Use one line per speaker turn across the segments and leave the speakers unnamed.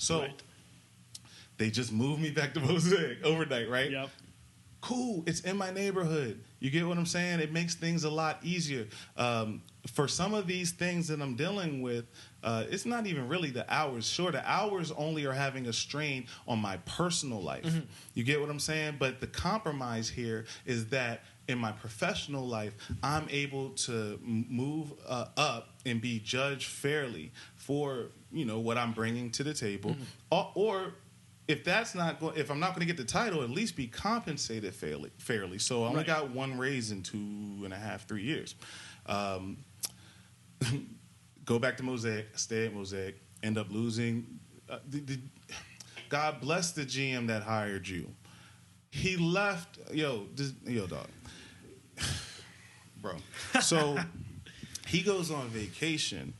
So they just moved me back to Mosaic overnight, right?
Yep.
Cool. It's in my neighborhood. You get what I'm saying? It makes things a lot easier. For some of these things that I'm dealing with, it's not even really the hours. Sure, the hours only are having a strain on my personal life. You get what I'm saying? But the compromise here is that in my professional life, I'm able to move up and be judged fairly for, what I'm bringing to the table. Or if that's not if I'm not going to get the title, at least be compensated fairly. So I only got one raise in 2.5, 3 years. Go back to Mosaic, stay at Mosaic, end up losing. God bless the GM that hired you. He left, dog, bro. So he goes on vacation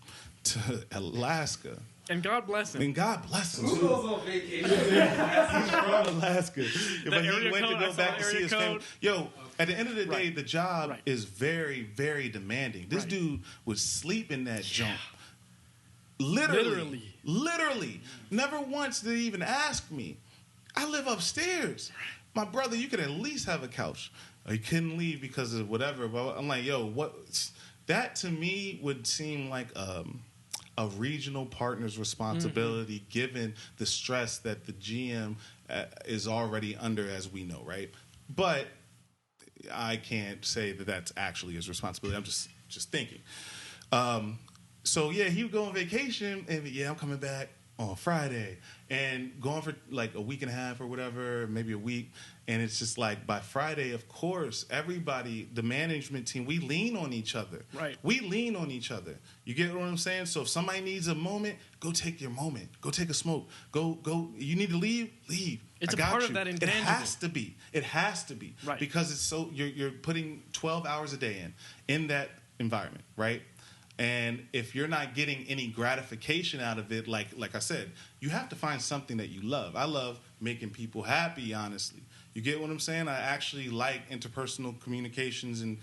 to Alaska.
And God bless him.
And God bless him.
Who goes on vacation?
He's from Alaska. But he went to go back to see his family. At the end of the day, the job is very, very demanding. This dude would sleep in that junk. Literally. Never once did he even ask me. I live upstairs. My brother, you could at least have a couch. He couldn't leave because of whatever. But I'm like, what? That to me would seem like a regional partner's responsibility, given the stress that the GM is already under, as we know, right? But I can't say that that's actually his responsibility. I'm just thinking. So he would go on vacation, and I'm coming back on Friday, and going for like a week and a half or whatever, maybe a week. And it's just like by Friday, of course, everybody, the management team, we lean on each other.
Right.
We lean on each other. You get what I'm saying? So if somebody needs a moment, go take your moment. Go take a smoke. Go. You need to leave? Leave.
It's a part of that intangible.
It has to be.
Right.
Because it's so you're putting 12 hours a day in that environment, right? And if you're not getting any gratification out of it, like I said, you have to find something that you love. I love making people happy, honestly. You get what I'm saying? I actually like interpersonal communications and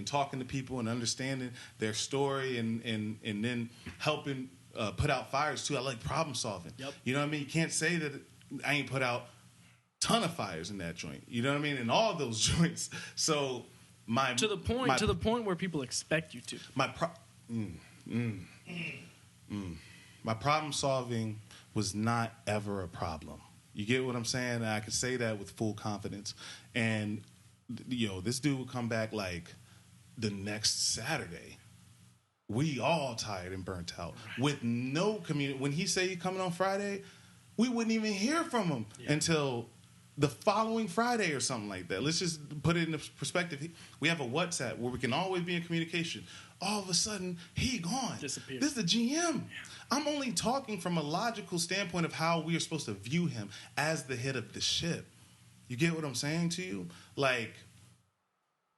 talking to people and understanding their story and then helping put out fires too. I like problem solving.
Yep.
You know what I mean? You can't say that I ain't put out a ton of fires in that joint. You know what I mean? In all those joints. So to
the point where people expect you to.
My problem solving was not ever a problem. You get what I'm saying? And I can say that with full confidence. And this dude would come back like the next Saturday. We all tired and burnt out with no community. When he say he's coming on Friday, we wouldn't even hear from him until the following Friday or something like that. Let's just put it in perspective. We have a WhatsApp where we can always be in communication. All of a sudden, he gone.
Disappeared.
This is the GM. Yeah. I'm only talking from a logical standpoint of how we are supposed to view him as the head of the ship. You get what I'm saying to you? Like,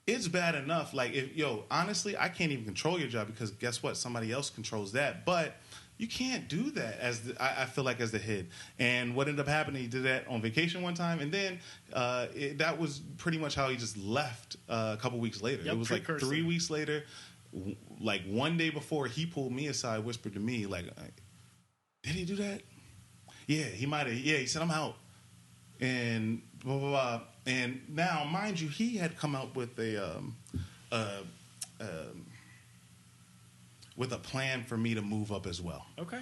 it's bad enough. Like, honestly, I can't even control your job because guess what? Somebody else controls that. But you can't do that I feel like as the head. And what ended up happening, he did that on vacation one time, and then that was pretty much how he just left a couple weeks later.
Yep,
it was like 3 weeks later. Like one day before, he pulled me aside, whispered to me, like, did he do that? Yeah, he might have. Yeah, he said, I'm out. And blah, blah, blah. And now, mind you, he had come out with a plan for me to move up as well.
Okay.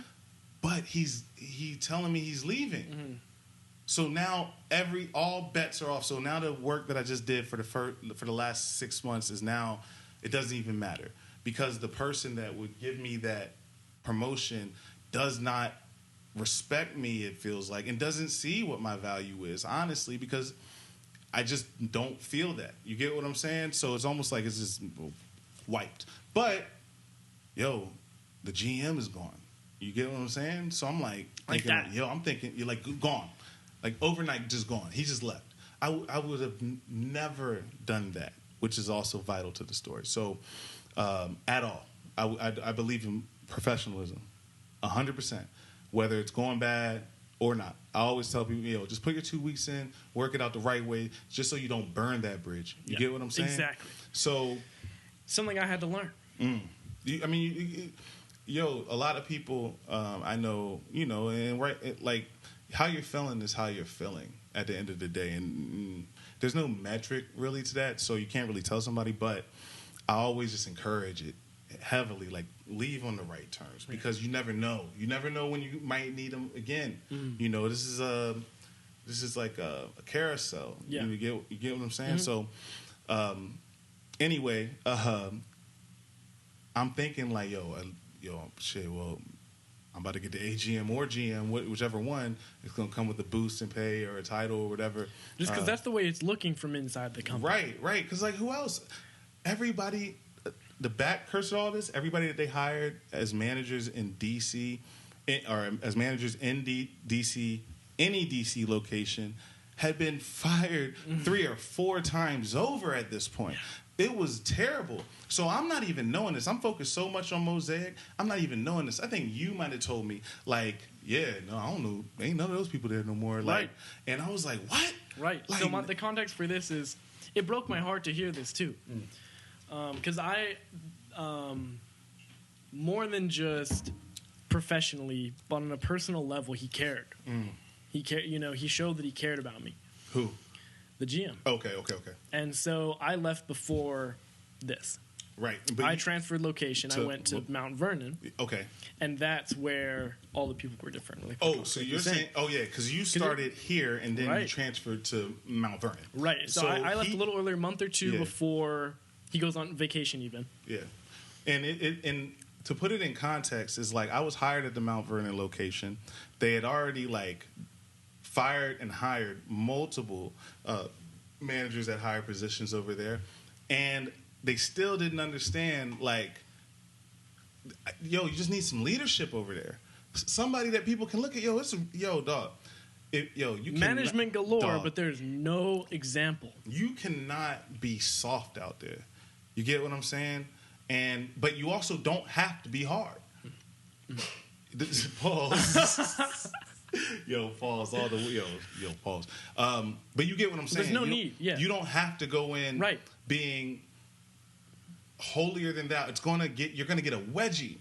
But he telling me he's leaving. Mm-hmm. So now all bets are off. So now the work that I just did for the last 6 months is now, it doesn't even matter because the person that would give me that promotion does not respect me, it feels like, and doesn't see what my value is, honestly, because I just don't feel that. You get what I'm saying? So it's almost like it's just wiped. But, the GM is gone. You get what I'm saying? So I'm like thinking, I'm thinking, you're like, gone. Like overnight, just gone. He just left. I would have never done that, which is also vital to the story. So, at all, I believe in professionalism, 100%, whether it's going bad or not. I always tell people, just put your 2 weeks in, work it out the right way, just so you don't burn that bridge. You get what I'm saying?
Exactly.
So,
something I had to learn.
a lot of people I know, and like how you're feeling is how you're feeling at the end of the day, and there's no metric really to that, so you can't really tell somebody. But I always just encourage it heavily, like leave on the right terms, because you never know. You never know when you might need them again. This is like a carousel.
Yeah.
You get what I'm saying? So anyway, I'm thinking like, shit, well, I'm about to get the AGM or GM, whichever one. It's going to come with a boost in pay or a title or whatever.
Just because that's the way it's looking from inside the company.
Right. Because, like, who else? Everybody, the back curse of all this, everybody that they hired as managers in D.C., or as managers in D.C., any D.C. location, had been fired 3 or 4 times over at this point. It was terrible. So I'm not even knowing this. I'm focused so much on Mosaic. I'm not even knowing this. I think you might have told me, like, I don't know. Ain't none of those people there no more. Like,
right.
And I was like, what?
Right.
Like,
so the context for this is, it broke my heart to hear this too. Because I, more than just professionally, but on a personal level, he cared. He cared. He showed that he cared about me.
Who?
The GM.
Okay.
And so I left before this.
Right.
But I transferred location. I went to Mount Vernon.
Okay.
And that's where all the people were different.
Like, so you're saying, because you started here and then you transferred to Mount Vernon.
Right. So I left a little earlier, a month or two before he goes on vacation even. Yeah.
And to put it in context, is like I was hired at the Mount Vernon location. They had already like fired and hired multiple managers at higher positions over there, and they still didn't understand, like, you just need some leadership over there. Somebody that people can look at. Dog.
Management galore, dog, but there's no example.
You cannot be soft out there. You get what I'm saying? But you also don't have to be hard. Pause. Pause all the way. Pause. But you get what I'm saying.
There's no need. Yeah.
You don't have to go in being holier than thou. You're gonna get a wedgie.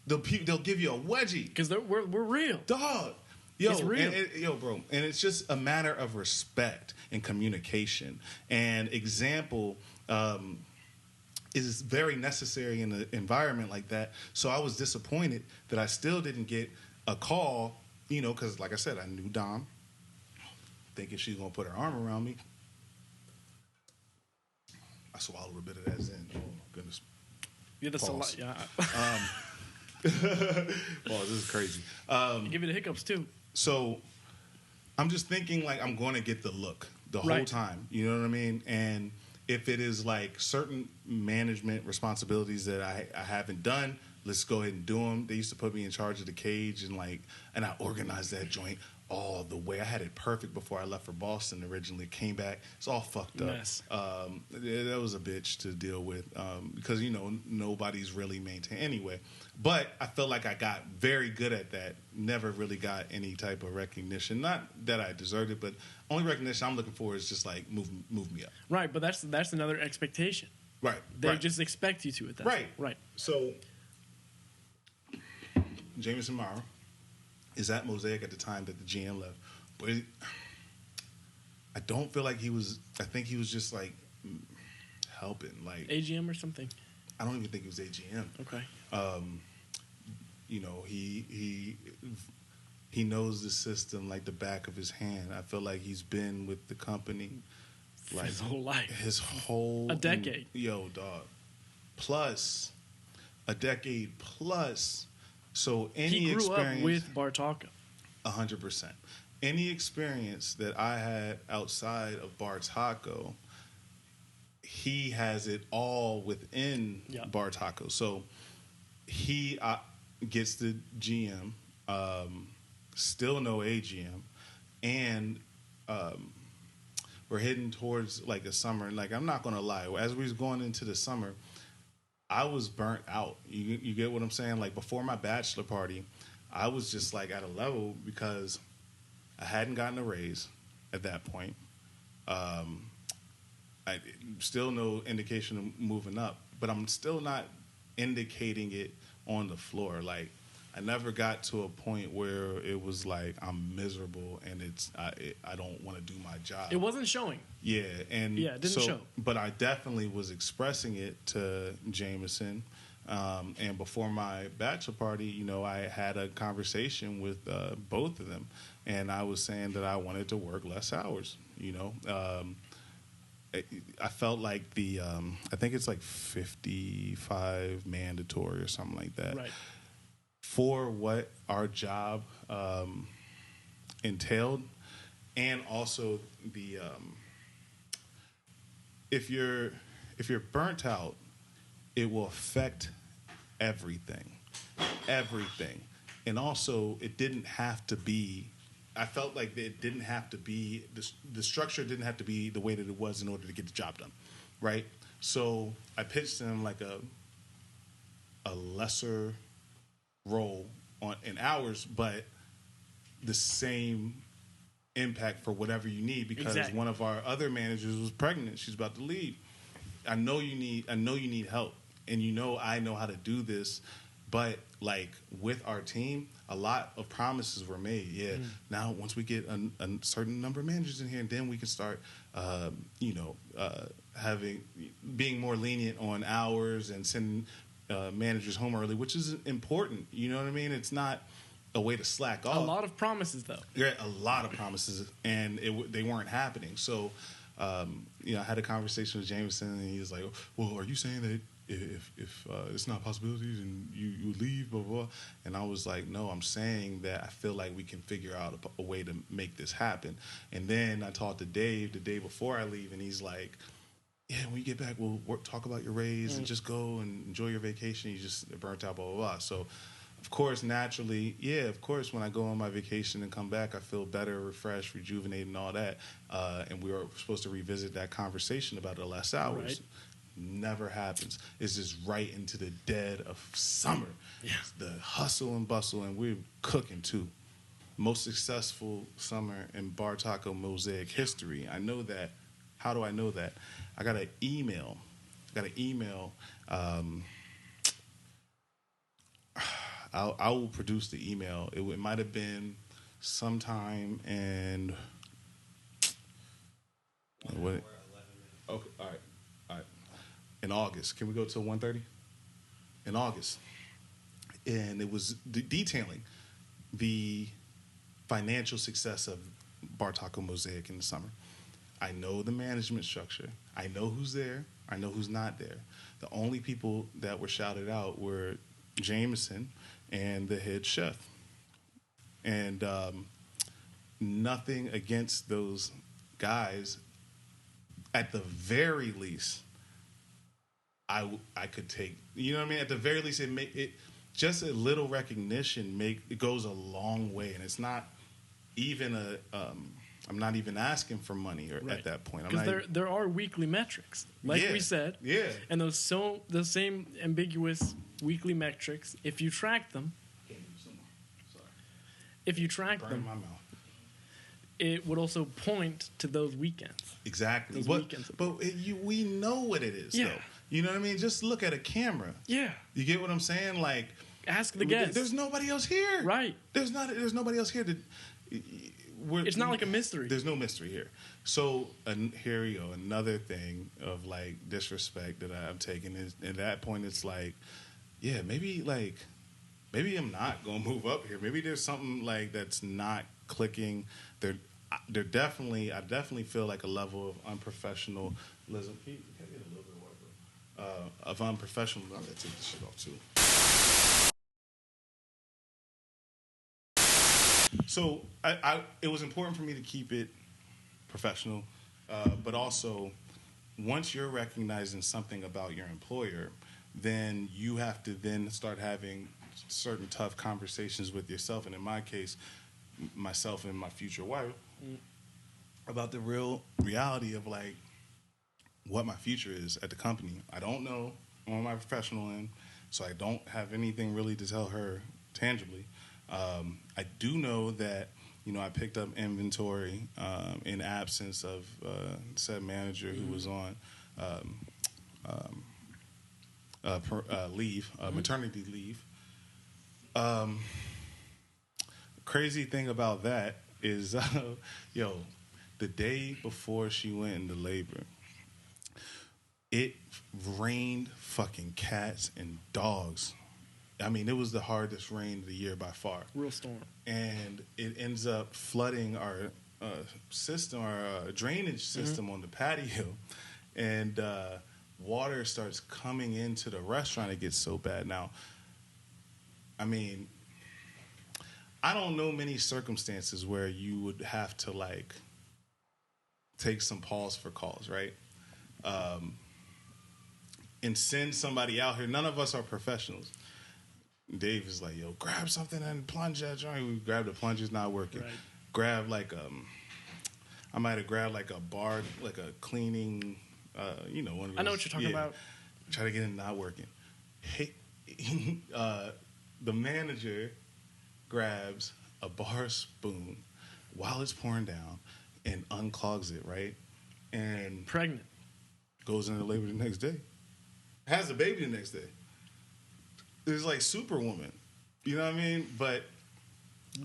They'll give you a wedgie
because we're real,
dog.
It's real.
Bro, and it's just a matter of respect and communication and example. Is very necessary in an environment like that. So I was disappointed that I still didn't get a call, because like I said, I knew Dom, thinking she's going to put her arm around me. I swallowed a bit of that Zen. Oh, goodness.
Yeah, that's a lot. Yeah.
This is crazy.
Give you the hiccups, too.
So I'm just thinking, like, I'm going to get the look the whole time. You know what I mean? And if it is like certain management responsibilities that I haven't done, let's go ahead and do them. They used to put me in charge of the cage and I organized that joint all the way. I had it perfect before I left for Boston originally. Came back, it's all fucked up.
Mess.
That was a bitch to deal with because nobody's really maintained anyway. But I felt like I got very good at that. Never really got any type of recognition. Not that I deserved it, but only recognition I'm looking for is just like move me up.
Right, but that's another expectation.
Right.
They just expect you to at that. Right.
So Jameson Morrow is at Mosaic at the time that the GM left. But I don't feel like he was. I think he was just like helping, like
AGM or something.
I don't even think it was AGM.
Okay.
He knows the system like the back of his hand. I feel like he's been with the company like
his whole life.
His whole
a decade.
Dog. Plus a decade plus. So
he grew up with Bartaco.
100%. Any experience that I had outside of Bartaco, he has it all within Bartaco. So he gets the GM, still no AGM, and we're heading towards like a summer. Like, I'm not gonna lie, as we was going into the summer, I was burnt out. You get what I'm saying? Like, before my bachelor party, I was just like at a level because I hadn't gotten a raise at that point. I still no indication of moving up, but I'm still not indicating it on the floor. Like, I never got to a point where it was like I'm miserable and I don't want to do my job.
It wasn't showing.
Yeah, and
it didn't show.
But I definitely was expressing it to Jameson. And before my bachelor party, you know, I had a conversation with both of them, and I was saying that I wanted to work less hours. You know, I felt like I think it's like 55 mandatory or something like that.
Right.
For what our job entailed, and also the if you're burnt out, it will affect everything, and also it didn't have to be. I felt like it didn't have to be the structure didn't have to be the way that it was in order to get the job done, right? So I pitched them like a lesser role in hours, but the same impact for whatever you need, because
exactly.
One of our other managers was pregnant. She's about to leave. I know you need help, and you know I know how to do this, but like with our team, a lot of promises were made. Yeah, now once we get a certain number of managers in here, and then we can start, being more lenient on hours and sending managers home early, which is important. You know what I mean? It's not a way to slack off.
A lot of promises, though.
Yeah, a lot of promises, and they weren't happening. So, I had a conversation with Jameson, and he was like, "Well, are you saying that if it's not possibilities and you leave, blah, blah, blah?" And I was like, "No, I'm saying that I feel like we can figure out a way to make this happen." And then I talked to Dave the day before I leave, and he's like, "Yeah, when you get back, we'll talk about your raise and just go and enjoy your vacation. You just burnt out, blah, blah, blah." So, of course, naturally, when I go on my vacation and come back, I feel better, refreshed, rejuvenated, and all that. And we were supposed to revisit that conversation about the less hours.
Right.
Never happens. It's just right into the dead of summer.
Yeah.
The hustle and bustle, and we're cooking, too. Most successful summer in Bartaco Mosaic history. I know that. How do I know that? I got an email. I will produce the email. It might have been sometime in. What? Okay. All right. In August. Can we go to 1:30? In August, and it was detailing the financial success of Bartaco Mosaic in the summer. I know the management structure. I know who's there. I know who's not there. The only people that were shouted out were Jameson and the head chef. And nothing against those guys. At the very least, I could take. You know what I mean? At the very least, it just a little recognition it goes a long way, and it's not even I'm not even asking for money at that point.
Because there are weekly metrics, like we said.
Yeah.
And those same ambiguous weekly metrics, if you track them,
Burn my mouth.
It would also point to those weekends.
Exactly.
Weekends.
But we know what it is, though. You know what I mean? Just look at a camera.
Yeah.
You get what I'm saying? Like,
ask the guests.
There's nobody else here.
Right.
There's nobody else here.
It's not like a mystery.
There's no mystery here. So here you go. Another thing of like disrespect that I'm taking is at that point it's like, yeah, maybe I'm not gonna move up here. Maybe there's something like that's not clicking. I definitely feel like a level of unprofessionalism. Can I get a little bit of water? Of unprofessional. I'm gonna take this shit off too. So it was important for me to keep it professional, but also once you're recognizing something about your employer, then you have to then start having certain tough conversations with yourself, and in my case, myself and my future wife, about the real reality of like what my future is at the company. I don't know on my professional end, so I don't have anything really to tell her tangibly. I do know that, I picked up inventory in absence of said manager who was on leave, maternity leave. Crazy thing about that is, the day before she went into labor, it rained fucking cats and dogs. I mean, it was the hardest rain of the year by far.
Real storm.
And it ends up flooding our system, our drainage system on the patio. And water starts coming into the restaurant. It gets so bad. Now, I mean, I don't know many circumstances where you would have to, like, take some pause for cause, right? And send somebody out here. None of us are professionals. Dave is like, yo, grab something and plunge that joint. We grabbed the plunge, it's not working. Right. Grab like I might have grabbed like a bar, like a cleaning, one of those.
I know what you're talking about.
Try to get it, not working. Hey, the manager grabs a bar spoon while it's pouring down and unclogs it, right? And
pregnant.
Goes into labor the next day. Has a baby the next day. It's like Superwoman. You know what I mean? But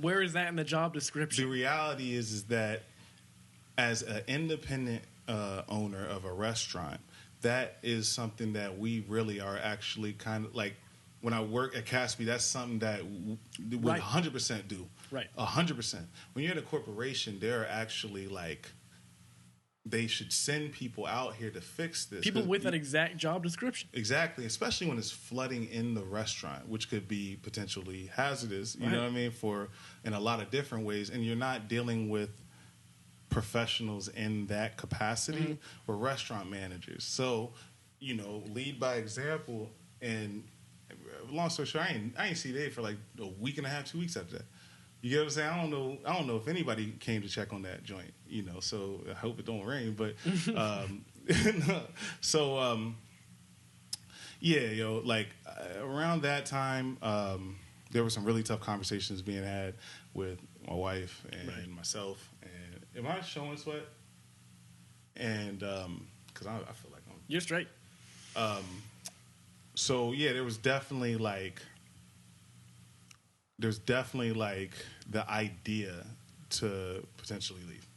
where is that in the job description?
The reality is that as an independent owner of a restaurant, that is something that we really are actually kind of like, when I work at Caspi, that's something that we would 100% do.
Right.
100%. When you're at a corporation, they're actually like, they should send people out here to fix this.
People with that exact job description.
Exactly, especially when it's flooding in the restaurant, which could be potentially hazardous, you know what I mean, in a lot of different ways. And you're not dealing with professionals in that capacity. We're restaurant managers. So, lead by example. And long story short, I ain't see Dave for like a week and a half, 2 weeks after that. You get what I'm saying? I don't know if anybody came to check on that joint, so I hope it don't rain. But, around that time, there were some really tough conversations being had with my wife and myself. And am I showing sweat? And, because I feel like
you're straight.
There was definitely the idea to potentially leave.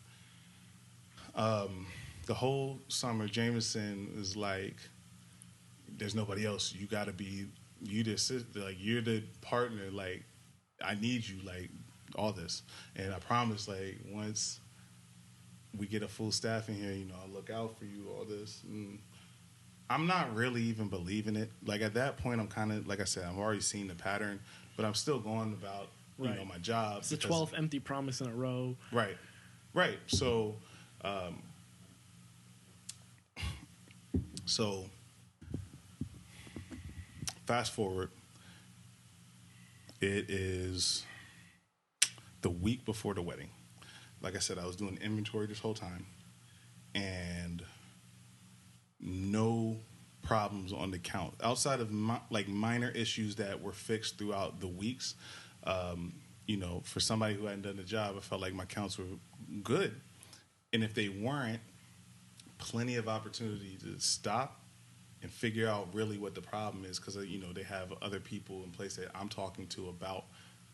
The whole summer, Jameson is like, there's nobody else. You got to be, you're the partner. Like, I need you, like, all this. And I promise, like, once we get a full staff in here, I'll look out for you, all this. And I'm not really even believing it. Like, at that point, I'm kind of, like I said, I've already seen the pattern, but I'm still going about, my job.
It's the 12th empty promise in a row.
Right. So, fast forward, it is the week before the wedding. Like I said, I was doing inventory this whole time, and no problems on the count outside of minor issues that were fixed throughout the weeks. For somebody who hadn't done the job, I felt like my counts were good. And if they weren't, plenty of opportunity to stop and figure out really what the problem is, because, they have other people in place that I'm talking to about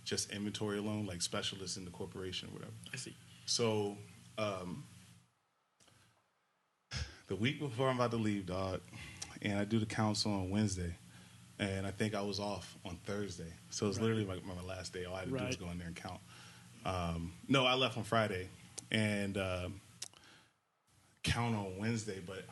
just inventory alone, like specialists in the corporation or whatever.
I see.
So the week before I'm about to leave, dog, and I do the counts on Wednesday. And I think I was off on Thursday. So it was literally my last day. All I had to do was go in there and count. No, I left on Friday and count on Wednesday. But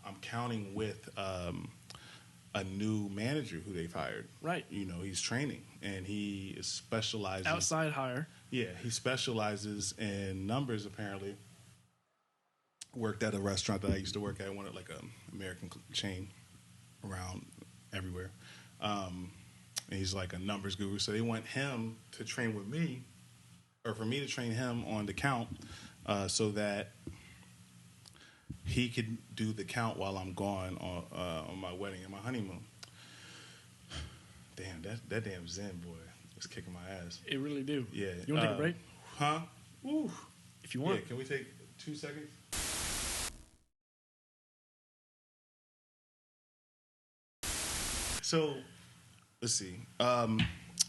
I'm counting with a new manager who they've hired.
Right.
He's training. And he specializes.
Outside hire.
Yeah, he specializes in numbers, apparently. Worked at a restaurant that I used to work at, one at like an American chain around everywhere. And he's like a numbers guru. So they want him to train with me, or for me to train him on the count, so that he could do the count while I'm gone on my wedding and my honeymoon. Damn, that damn Zen boy is kicking my ass.
It really do.
Yeah.
You want to take a break?
Huh? Ooh.
If you want.
Yeah, can we take 2 seconds? So, let's see.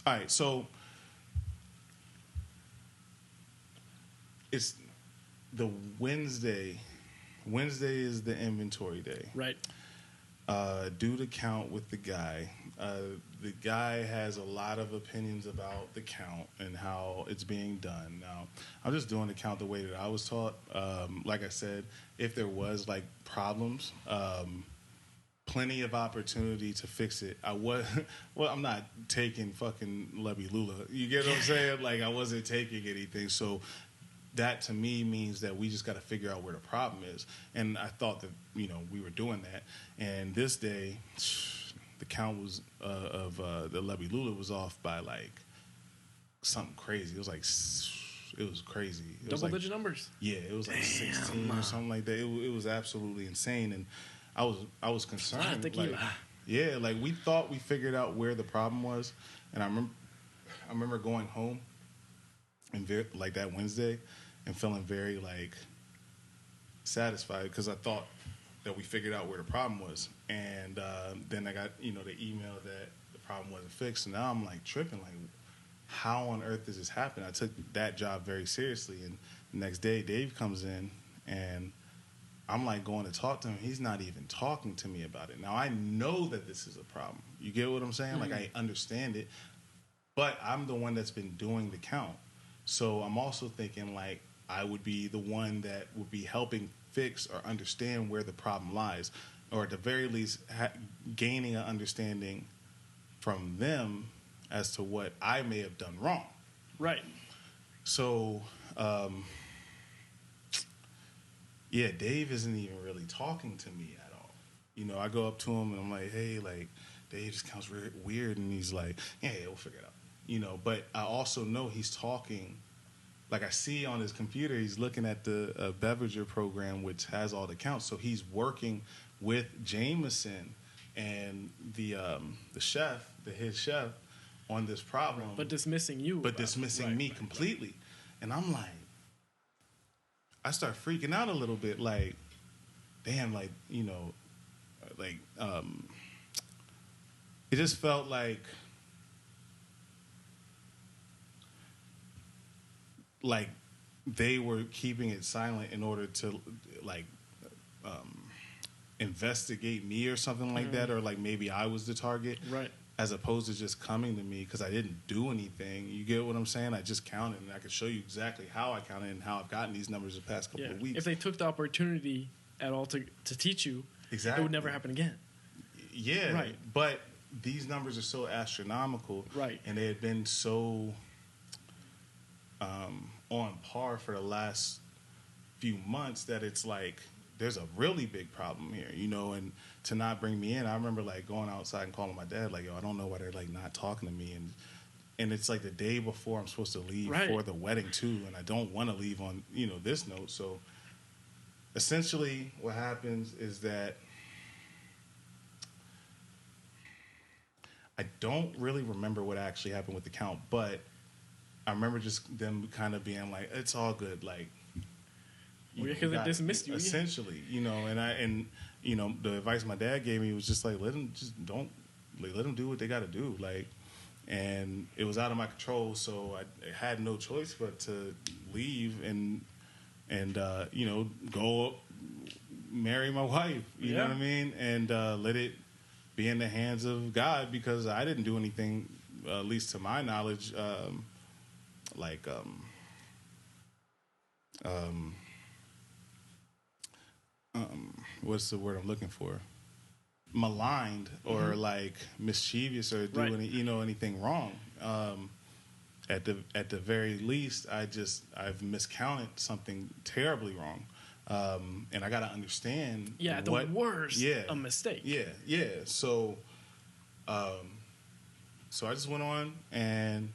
All right, so it's the Wednesday. Wednesday is the inventory day.
Right.
Do the count with the guy. The guy has a lot of opinions about the count and how it's being done. Now, I'm just doing the count the way that I was taught. Like I said, if there was like problems, plenty of opportunity to fix it. Well, I'm not taking fucking Lubby Lula. You get what I'm saying? Like, I wasn't taking anything. So that to me means that we just got to figure out where the problem is. And I thought that, we were doing that. And this day, the count was of the Lubby Lula was off by like something crazy. It was like, it was crazy. It was
Double-digit numbers.
Yeah, it was like 16 or something like that. It was absolutely insane. And I was concerned. Like, yeah, like we thought we figured out where the problem was. And I remember going home and like that Wednesday and feeling very like satisfied because I thought that we figured out where the problem was. And then I got the email that the problem wasn't fixed, and now I'm like tripping, like how on earth does this happen? I took that job very seriously, and the next day Dave comes in and I'm like going to talk to him. He's not even talking to me about it. Now I know that this is a problem. You get what I'm saying? Mm-hmm. Like I understand it, but I'm the one that's been doing the count. So I'm also thinking like I would be the one that would be helping fix or understand where the problem lies, or at the very least gaining an understanding from them as to what I may have done wrong.
Right.
So, Dave isn't even really talking to me at all. I go up to him and I'm like, hey, like, Dave just counts weird. And he's like, yeah, we'll figure it out. But I also know he's talking. Like I see on his computer, he's looking at the Beveridger program, which has all the counts. So he's working with Jameson and the chef, head chef, on this problem.
But dismissing you.
But dismissing me completely. And I'm like, I start freaking out a little bit. Like, damn, like, it just felt like they were keeping it silent in order to investigate me or something like that, or like maybe I was the target,
right?
As opposed to just coming to me because I didn't do anything. You get what I'm saying? I just counted, and I could show you exactly how I counted and how I've gotten these numbers the past couple of weeks.
If they took the opportunity at all to teach you, exactly, it would never happen again.
Yeah, right. But these numbers are so astronomical,
right? And
they had been so on par for the last few months that it's like there's a really big problem here, and to not bring me in. I remember like going outside and calling my dad like, yo, I don't know why they're like not talking to me, and it's like the day before I'm supposed to leave for the wedding too, and I don't want to leave on this note. So essentially what happens is that I don't really remember what actually happened with the count, but I remember just them kind of being like, it's all good, like,
because they dismissed you,
essentially, and the advice my dad gave me was just like, let them do what they got to do, like, and it was out of my control, so I had no choice but to leave and go marry my wife, you know what I mean, and let it be in the hands of God, because I didn't do anything, at least to my knowledge, what's the word I'm looking for? Maligned or like mischievous or do anything wrong. At the very least, I've miscounted something terribly wrong, and I got to understand.
Yeah, at the worst, a mistake.
Yeah. So I just went on and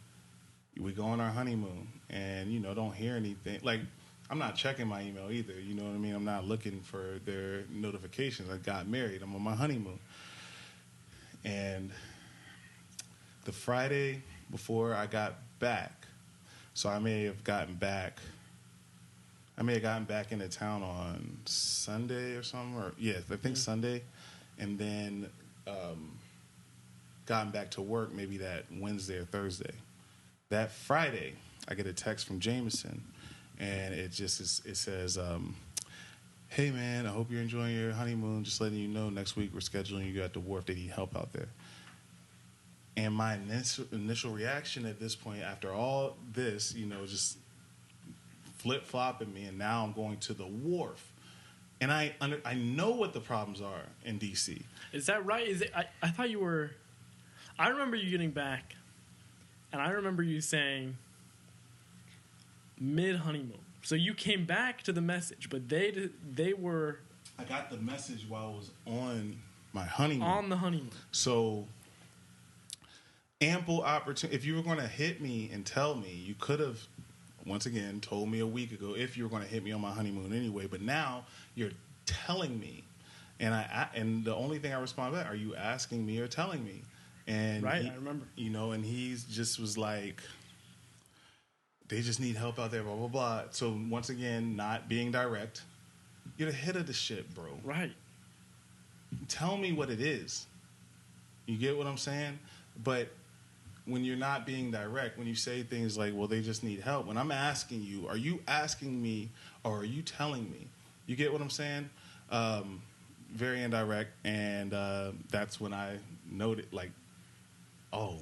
we go on our honeymoon, and don't hear anything. Like, I'm not checking my email either. You know what I mean? I'm not looking for their notifications. I got married. I'm on my honeymoon. And the Friday before I got back, so I may have gotten back into town on Sunday or something. I think Sunday. And then gotten back to work maybe that Wednesday or Thursday. That Friday, I get a text from Jameson, and it says, hey, man, I hope you're enjoying your honeymoon. Just letting you know next week we're scheduling you at the wharf. They need help out there. And my initial reaction at this point, after all this, just flip-flopping me, and now I'm going to the wharf. And I know what the problems are in D.C.
Is that right? I thought you were... I remember you getting back, and I remember you saying mid-honeymoon. So you came back to the message, but they were...
I got the message while I was on my honeymoon.
On the honeymoon.
So ample opportunity. If you were going to hit me and tell me, you could have, once again, told me a week ago if you were going to hit me on my honeymoon anyway. But now you're telling me, and the only thing I respond back, are you asking me or telling me? And
right, I remember.
And he just was like, they just need help out there, blah, blah, blah. So once again, not being direct, you're the head of the ship, bro.
Right.
Tell me what it is. You get what I'm saying? But when you're not being direct, when you say things like, well, they just need help, when I'm asking you, are you asking me or are you telling me? You get what I'm saying? Very indirect. And that's when I noted, like, oh,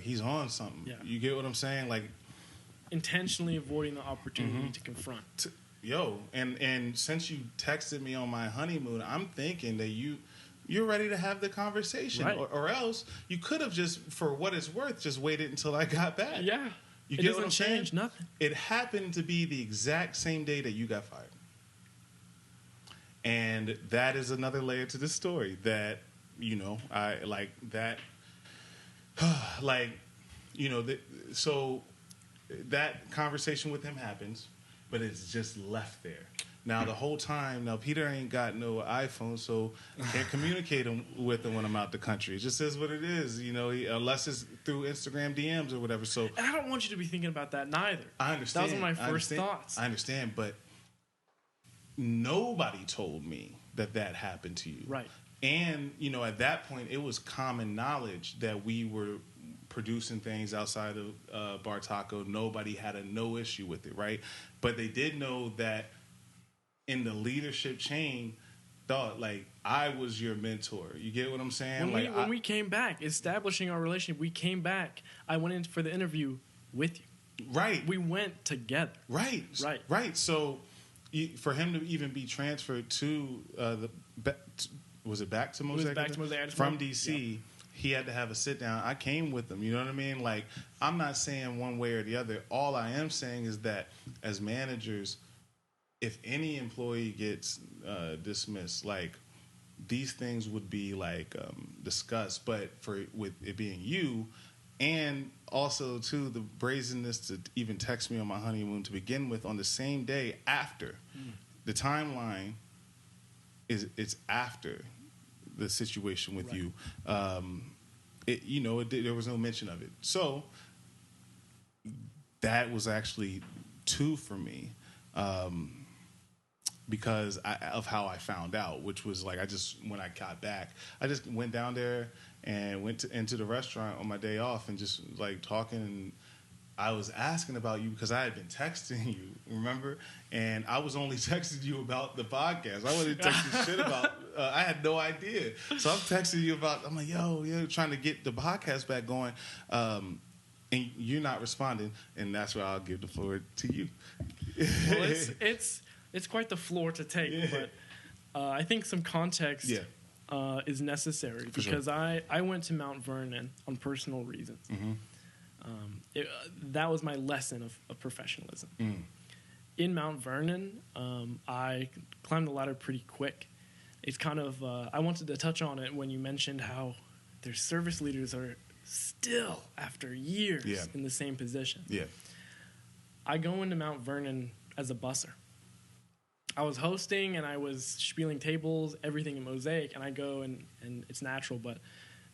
he's on something.
Yeah.
You get what I'm saying? Like,
intentionally avoiding the opportunity to confront.
And since you texted me on my honeymoon, I'm thinking that you're ready to have the conversation,
right.
or else you could have just, for what it's worth, just waited until I got back.
Yeah,
you
it
get
doesn't
what I'm
change
saying?
Nothing.
It happened to be the exact same day that you got fired, and that is another layer to the story that I like that. So that conversation with him happens, but it's just left there. Now, the whole time, Peter ain't got no iPhone, so I can't communicate with him when I'm out the country. It just is what it is, unless it's through Instagram DMs or whatever. So,
and I don't want you to be thinking about that neither.
I understand.
That was one of my first thoughts.
I understand, but nobody told me that happened to you.
Right.
And, at that point, it was common knowledge that we were producing things outside of Bartaco. Nobody had no issue with it, right? But they did know that in the leadership chain, I was your mentor. You get what I'm saying?
When we came back, establishing our relationship, we came back. I went in for the interview with you.
Right.
We went together.
Right.
Right.
Right. So for him to even be transferred to was it back to Mosaic?
It was back to Mosaic.
From DC. Yep. He had to have a sit down. I came with him. You know what I mean? Like, I'm not saying one way or the other. All I am saying is that as managers, if any employee gets dismissed, like, these things would be discussed. But with it being you, and also too the brazenness to even text me on my honeymoon to begin with on the same day after the timeline it's after the situation with you. There was no mention of it. So that was actually two for me. Because of how I found out, which was when I got back, I just went down there and went into the restaurant on my day off and just talking. And I was asking about you because I had been texting you, remember? And I was only texting you about the podcast. I wasn't texting shit about. I had no idea, so I'm texting you about. I'm like, yo, trying to get the podcast back going, and you're not responding, and that's where I'll give the floor to you.
Well, it's quite the floor to take, but I think some context is necessary because I went to Mount Vernon on personal reasons.
Mm-hmm.
That was my lesson of professionalism. In Mount Vernon, I climbed the ladder pretty quick. It's kind of I wanted to touch on it when you mentioned how their service leaders are still, after years, in the same position. Yeah, I go into Mount Vernon as a busser. I was hosting and I was spieling tables, everything in Mosaic, and I go and it's natural, but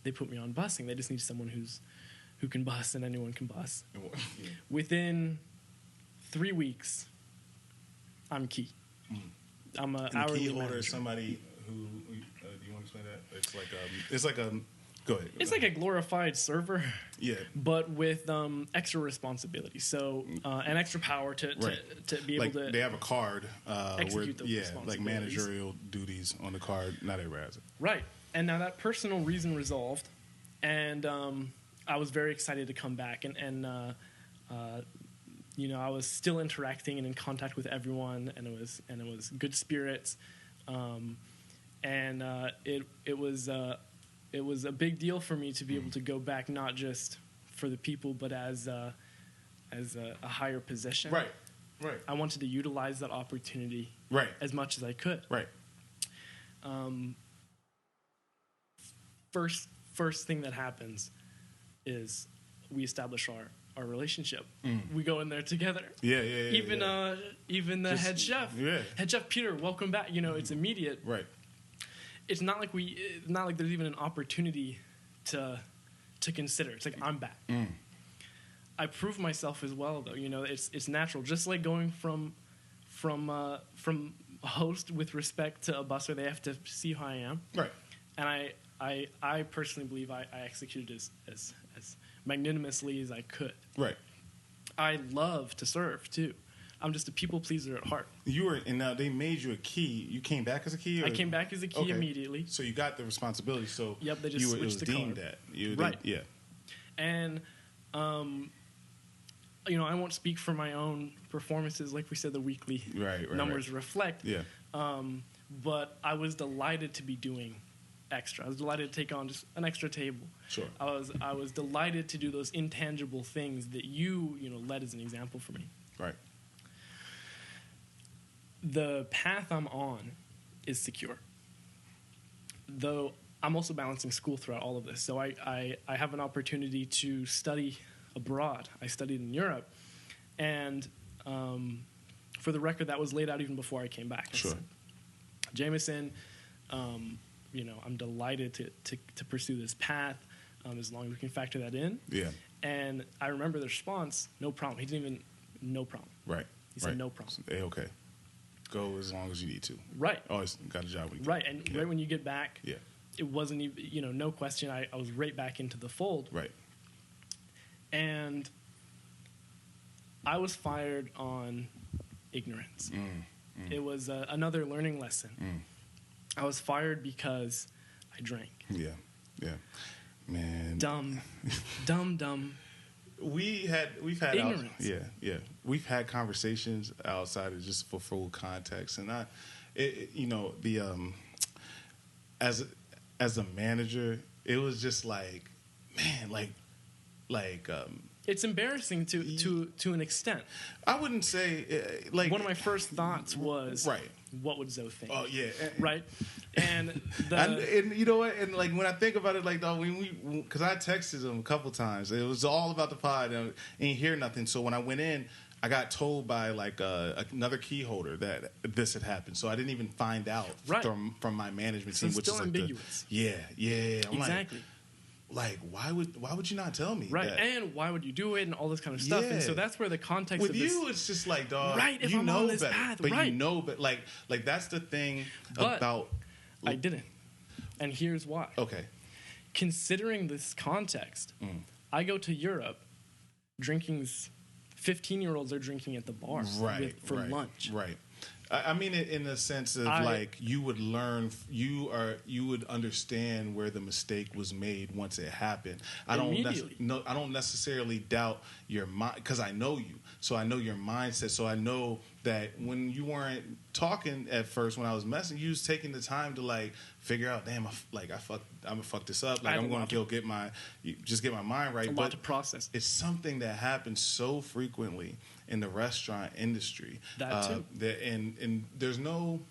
they put me on busing. They just need someone who can bus, and anyone can bus. Within 3 weeks, I'm key. I'm an hourly
key holder
manager.
is somebody who do you want to explain that? It's like a go ahead.
It's like a glorified server,
yeah,
but with extra responsibility. So and extra power to be able to.
They have a card
execute those responsibilities.
like managerial duties on the card. Not everybody has it.
Right, and now that personal reason resolved, and I was very excited to come back, and I was still interacting and in contact with everyone, and it was good spirits, and it was a big deal for me to be able to go back, not just for the people, but as a higher position.
Right.
I wanted to utilize that opportunity as much as I could.
Right.
First thing that happens is we establish our relationship. We go in there together.
Yeah.
Even the head chef.
Yeah.
Head chef Peter, welcome back. It's immediate.
Right.
It's not like there's even an opportunity to consider. It's like I'm back. I prove myself as well, though. It's natural. Just like going from a host with respect to a busser, they have to see who I am.
Right.
And I personally believe I executed as magnanimously as I could.
Right.
I love to serve too. I'm just a people pleaser at heart.
And now they made you a key. You came back as a key? Or?
I came back as a key immediately.
So you got the responsibility. So
yep, they just switched the color.
Right. Yeah.
And I won't speak for my own performances. Like we said, the weekly numbers reflect.
Yeah.
But I was delighted to be doing extra. I was delighted to take on just an extra table.
Sure.
I was delighted to do those intangible things that you led as an example for me.
Right.
The path I'm on is secure, though I'm also balancing school throughout all of this. So I have an opportunity to study abroad. I studied in Europe, and for the record, that was laid out even before I came back.
Sure.
Jameson, I'm delighted to pursue this path as long as we can factor that in.
Yeah.
And I remember the response, no problem. He didn't even, no problem.
Right.
He said, no problem.
Okay. Go as long as you need to.
Right.
Always got a job when you
right. And right when you get back,
yeah,
it wasn't even, no question. I was right back into the fold.
Right.
And I was fired on ignorance. It was another learning lesson. I was fired because I drank.
Yeah. Man.
Dumb.
We've had
ignorance.
We've had conversations outside of just for full context, and as a manager, it was just like, man,
it's embarrassing to an extent.
I wouldn't say
one of my first thoughts was what would Zoe think?
Oh yeah,
right. And
you know what? And like when I think about it, like because I texted him a couple times, it was all about the pod, and ain't hear nothing. So when I went in, I got told by another key holder that this had happened. So I didn't even find out from my management team, which
still
is
ambiguous.
I'm
exactly.
Like why would you not tell me?
Right,
that?
And why would you do it and all this kind of stuff?
Yeah.
And so that's where the context
with
of
you, it's just like, dog.
Right, if
you
I'm
know
on this
better,
path,
but
right.
you know, but like that's the thing about.
I didn't, and here's why.
Okay.
Considering this context, I go to Europe, drinking. 15-year-olds are drinking at the bar for lunch.
Right. I mean it in the sense of you would learn, you would understand where the mistake was made once it happened. I don't necessarily doubt your mind because I know you, so I know your mindset. So I know that when you weren't talking at first, when I was messing, you was taking the time to figure out, damn, I'm gonna fuck this up. I'm gonna go get my mind right.
A lot to process.
It's something that happens so frequently in the restaurant industry.
That too.
And there's no.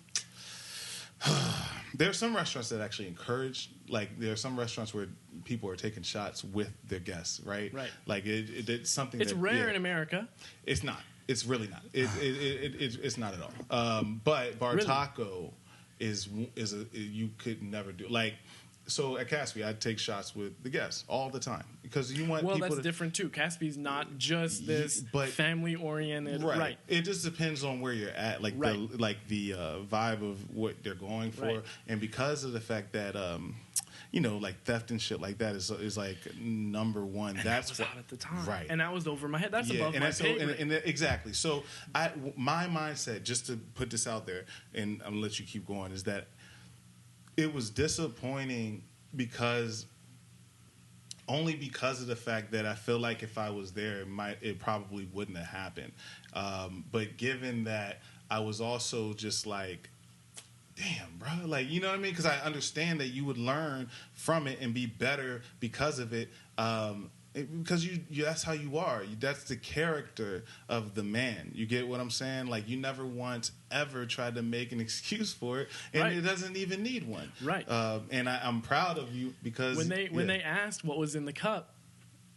There are some restaurants that actually encourage. There are some restaurants where people are taking shots with their guests, right?
Right.
It's something.
It's rare in America.
It's not. It's really not. It's not at all. But Bartaco is you could never do so at Caspi, I take shots with the guests all the time because you want
Well,
people
that's different too. Caspi's not just this family oriented, right?
It just depends on where you're at, like the vibe of what they're going for, and because of the fact that like theft and shit like that is like number one.
And
that's
that was out at the time,
right?
And that was over my head. That's above my pay grade.
And exactly. So my mindset, just to put this out there, and I'm gonna let you keep going, is that it was disappointing only because of the fact that I feel like if I was there, it probably wouldn't have happened. But given that I was also just like, damn, bro, like, you know what I mean? Because I understand that you would learn from it and be better because of it. Because that's how you are. That's the character of the man. You get what I'm saying? Like, you never once ever tried to make an excuse for it, and it doesn't even need one.
Right.
And I'm proud of you because
when they asked what was in the cup,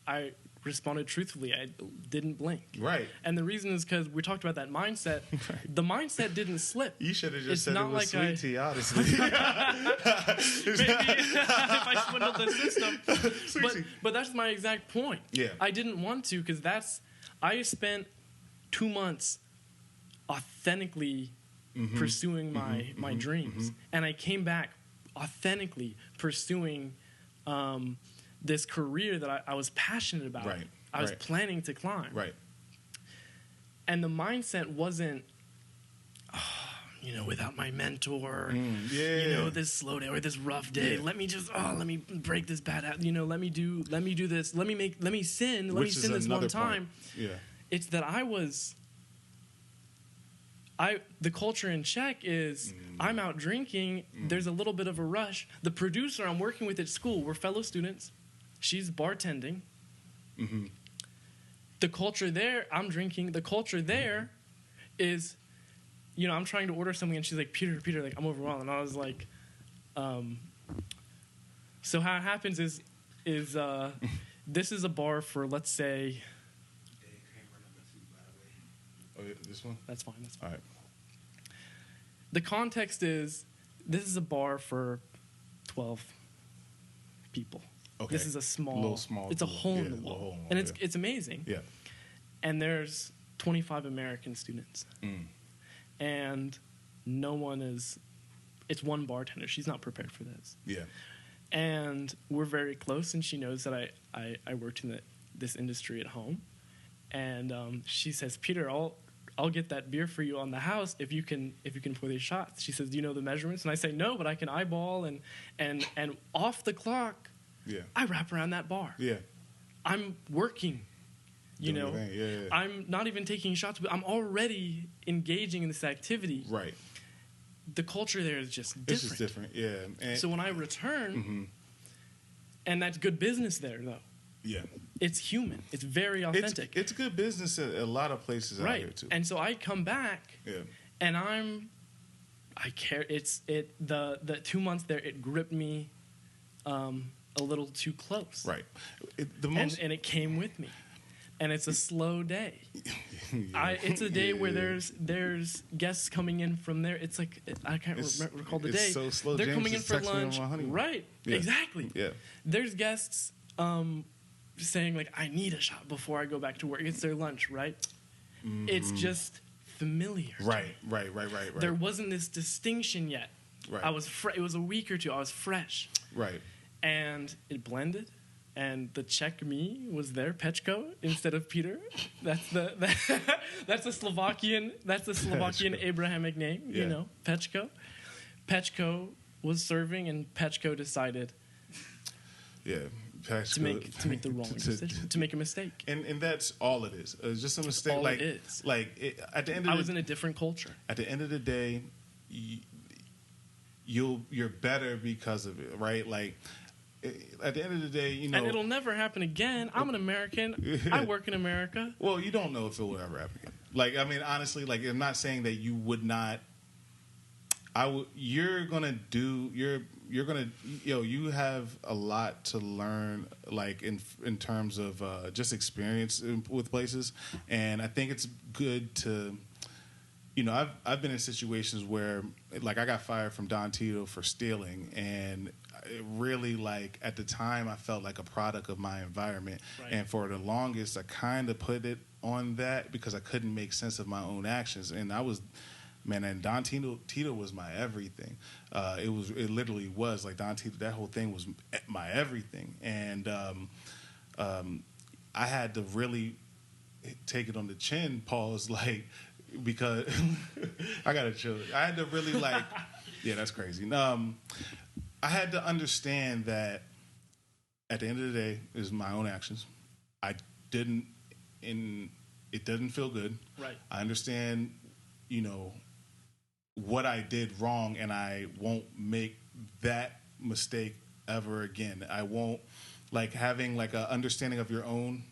I responded truthfully. I didn't blink.
Right.
And the reason is because we talked about that mindset. Right. The mindset didn't slip.
You should have just said it was sweet tea, honestly.
Maybe if I swindled the system. But that's my exact point.
Yeah.
I didn't want to because I spent 2 months authentically pursuing my dreams. And I came back authentically pursuing this career that I was passionate about.
Right.
I was planning to climb.
Right.
And the mindset wasn't, without my mentor, this slow day or this rough day, let me break this bad habit. Let me do this. Let me sin this one time.
Yeah.
It's that the culture in Czech is I'm out drinking. There's a little bit of a rush. The producer I'm working with at school, we're fellow students. She's bartending. The culture there, I'm drinking. The culture there is, I'm trying to order something, and she's like, Peter, like, I'm overwhelmed. And I was like, so how it happens is this is a bar for, let's say.
Oh, this one?
That's fine.
All right.
The context is this is a bar for 12 people.
Okay.
This is a small. It's a hole in the wall, and it's amazing.
Yeah.
And there's 25 American students, and no one is. It's one bartender. She's not prepared for this.
Yeah.
And we're very close, and she knows that I worked in this industry at home, and she says, Peter, I'll get that beer for you on the house if you can pour these shots. She says, do you know the measurements? And I say, no, but I can eyeball and off the clock.
Yeah.
I wrap around that bar.
Yeah.
I'm working.
Yeah.
I'm not even taking shots, but I'm already engaging in this activity.
Right.
The culture there is just different.
It's just different, yeah. And
so when I return, and that's good business there, though.
Yeah.
It's human. It's very authentic.
It's good business at a lot of places out here, too.
And so I come back, and I care. The 2 months there, it gripped me a little too close.
Right.
And it came with me. And it's a slow day. It's a day where there's guests coming in from there. It's like I can't recall the day.
So slow.
They're
James
coming in for lunch. Right.
Yeah.
Exactly.
Yeah.
There's guests saying like, I need a shot before I go back to work. It's their lunch, right? It's just familiar.
Right.
There wasn't this distinction yet.
Right.
It was a week or two. I was fresh.
Right.
And it blended. And the Czech me was there, Pečko, instead of Peter. That's the Slovakian Abrahamic name, Pečko. Pečko was serving, and Pečko decided to make the wrong decision, to make a mistake.
And that's all it is. It's just a mistake.
All it is.
At the end of
I was in a different culture.
At the end of the day, you're better because of it, right? Like, at the end of the day,
and it'll never happen again. I'm an American. I work in America.
Well, you don't know if it will ever happen again. Like, I mean, honestly, like, I'm not saying that you would not. You're gonna you have a lot to learn, like in terms of just experience with places, and I think it's good to. I've been in situations where, like, I got fired from Don Tito for stealing, and it really, like, at the time, I felt like a product of my environment.
Right.
And for the longest, I kind of put it on that because I couldn't make sense of my own actions. And and Don Tito was my everything. It literally was like Don Tito. That whole thing was my everything. And I had to really take it on the chin, pause, like, because I gotta chill. I had to really, like, yeah, that's crazy. I had to understand that at the end of the day, it was my own actions. It doesn't feel good.
Right.
I understand, what I did wrong, and I won't make that mistake ever again. I won't, like, having like a understanding of your own,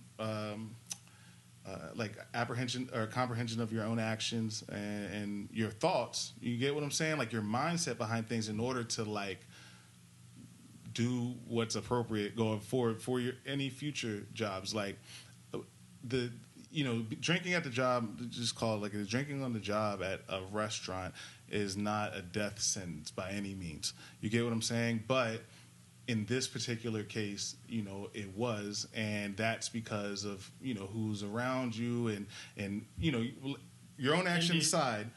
like, apprehension or comprehension of your own actions and your thoughts. You get what I'm saying? Like, your mindset behind things in order to, like, do what's appropriate going forward for any future jobs. Like, drinking at the job, just call it like it, drinking on the job at a restaurant is not a death sentence by any means. You get what I'm saying? But in this particular case, it was, and that's because of, who's around you and your own action aside.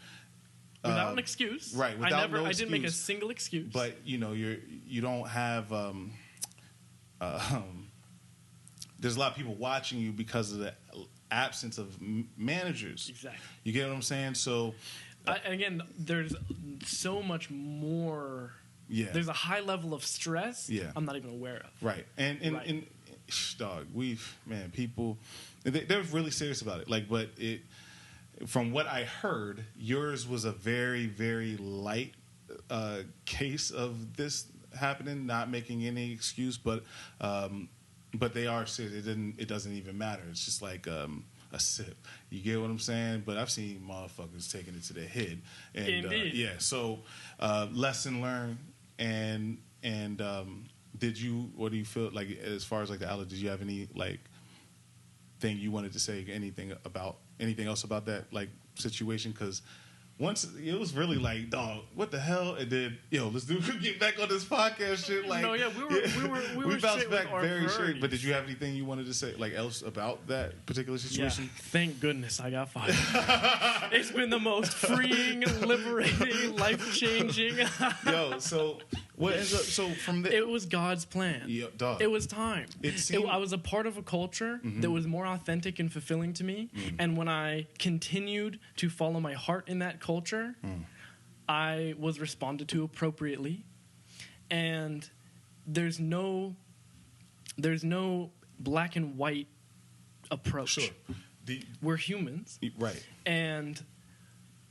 Without an excuse.
Right,
I didn't make a single excuse.
But, you don't have, there's a lot of people watching you because of the absence of managers.
Exactly.
You get what I'm saying? So,
again, there's so much more.
Yeah.
There's a high level of stress.
Yeah.
I'm not even aware of.
Right. And dog, people, they're really serious about it. Like, but from what I heard, yours was a very, very light case of this happening, not making any excuse, but they are serious. It doesn't even matter. It's just like a sip. You get what I'm saying? But I've seen motherfuckers taking it to their head. And,
indeed.
Yeah. So lesson learned. And what do you feel like as far as like the allergy? Did you have any like thing you wanted to say? Anything else about that like situation? Because once it was really like, dog, what the hell? And then, let's get back on this podcast shit. Like,
no, yeah, we
bounced back very straight. But did you have anything you wanted to say, like, else about that particular situation?
Yeah, thank goodness I got fired. It's been the most freeing, liberating, life changing.
So what ends up? So from the,
it was God's plan.
Yeah, dog.
It was time.
I
was a part of a culture that was more authentic and fulfilling to me, and when I continued to follow my heart in that culture, I was responded to appropriately, and there's no black and white approach.
Sure.
We're humans,
right?
And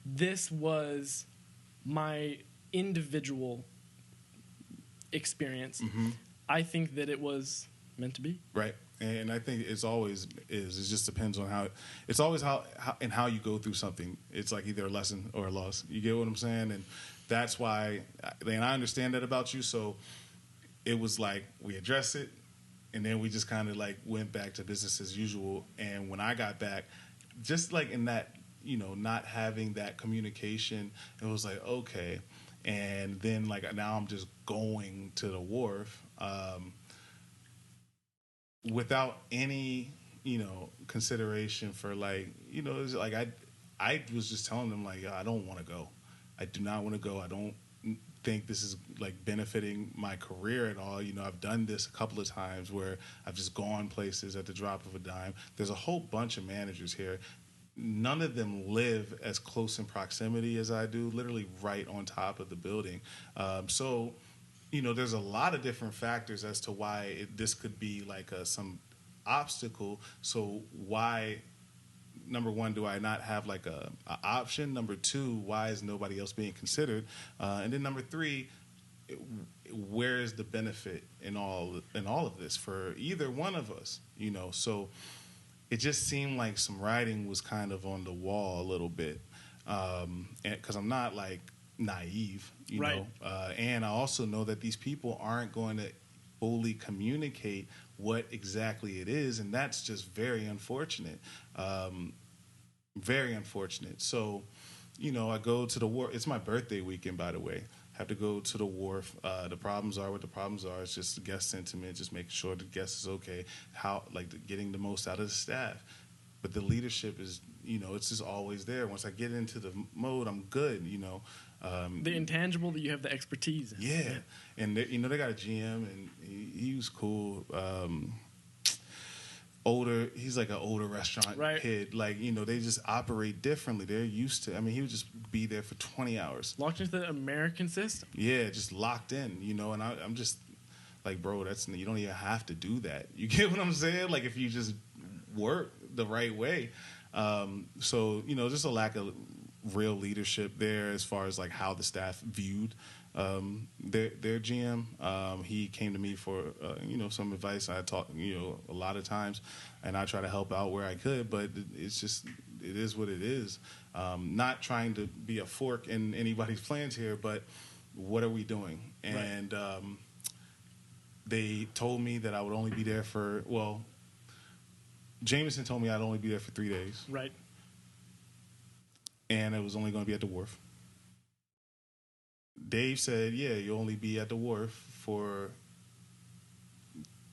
this was my individual experience. I think that it was meant to be.
Right. And I think it just depends on how you go through something. It's like either a lesson or a loss. You get what I'm saying? And that's why, and I understand that about you. So it was like we addressed it, and then we just kind of like went back to business as usual. And when I got back, just like in that, not having that communication, it was like, okay. And then like now I'm just going to the wharf. Without any, consideration for like, it's like I was just telling them like, I don't want to go. I do not want to go. I don't think this is like benefiting my career at all. I've done this a couple of times where I've just gone places at the drop of a dime. There's a whole bunch of managers here. None of them live as close in proximity as I do, literally right on top of the building. So there's a lot of different factors as to why this could be like some obstacle. So why, number one, do I not have like a option? Number two, why is nobody else being considered? And then number three, where is the benefit in all of this for either one of us? So it just seemed like some writing was kind of on the wall a little bit, because I'm not like naive, you know, and I also know that these people aren't going to fully communicate what exactly it is, and that's just very unfortunate. Very unfortunate. So, I go to the war. It's my birthday weekend, by the way. have to go to the wharf. The problems are what the problems are. It's just guest sentiment, just making sure the guest is okay, getting the most out of the staff. But the leadership is, it's just always there. Once I get into the mode, I'm good,
the intangible that you have the expertise in.
Yeah. And, they got a GM, and he was cool. Older, he's like an older restaurant kid. Like, they just operate differently. They're used to, he would just be there for 20 hours.
Locked into the American system.
Yeah, just locked in, and I'm just like, bro, you don't even have to do that. You get what I'm saying? Like, if you just work the right way. So, just a lack of real leadership there as far as like how the staff viewed their GM. He came to me for some advice. I talked a lot of times, and I try to help out where I could. But it is what it is. Not trying to be a fork in anybody's plans here, but what are we doing? And they told me that I would only be there for Jameson told me I'd only be there for 3 days.
Right.
And it was only going to be at the wharf. Dave said, yeah, you'll only be at the wharf for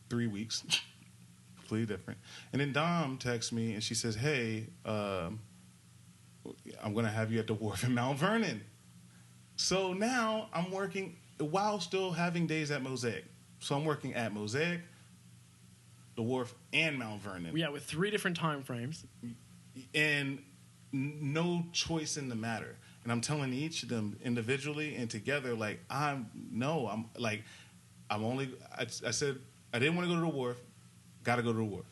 3 weeks. Completely different. And then Dom texts me, and she says, hey, I'm going to have you at the wharf in Mount Vernon. So now I'm working while still having days at Mosaic. So I'm working at Mosaic, the wharf, and Mount Vernon.
Yeah, with 3 different time frames.
And no choice in the matter. And I'm telling each of them individually and together, like, I said, I didn't want to go to the wharf, got to go to the wharf.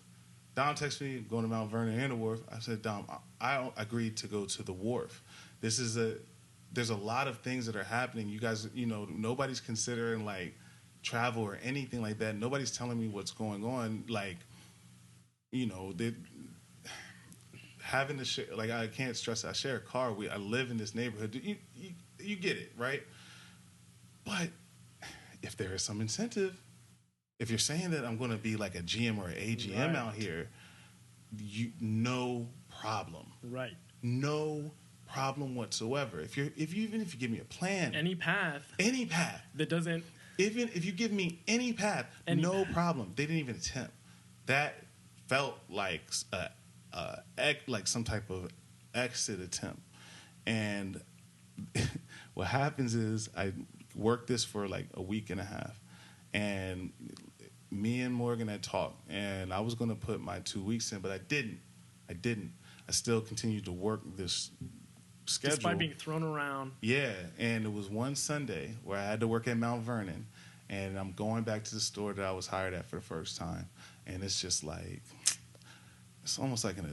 Dom texted me, going to Mount Vernon and the wharf. I said, Dom, I agreed to go to the wharf. There's a lot of things that are happening. You guys, nobody's considering, like, travel or anything like that. Nobody's telling me what's going on. Like, having to share, like, I can't stress it. I share a car. I live in this neighborhood. You get it, right? But if there is some incentive, if you're saying that I'm going to be like a GM or an AGM out here, no problem.
Right.
No problem whatsoever. Even if you give me a plan,
any path that doesn't.
Even if you give me any path, no problem. They didn't even attempt. That felt like like some type of exit attempt. And what happens is I worked this for like a week and a half, and me and Morgan had talked, and I was going to put my 2 weeks in, but I didn't. I still continued to work this schedule.
Just by being thrown around.
Yeah, and it was one Sunday where I had to work at Mount Vernon, and I'm going back to the store that I was hired at for the first time, and it's just like, it's almost like it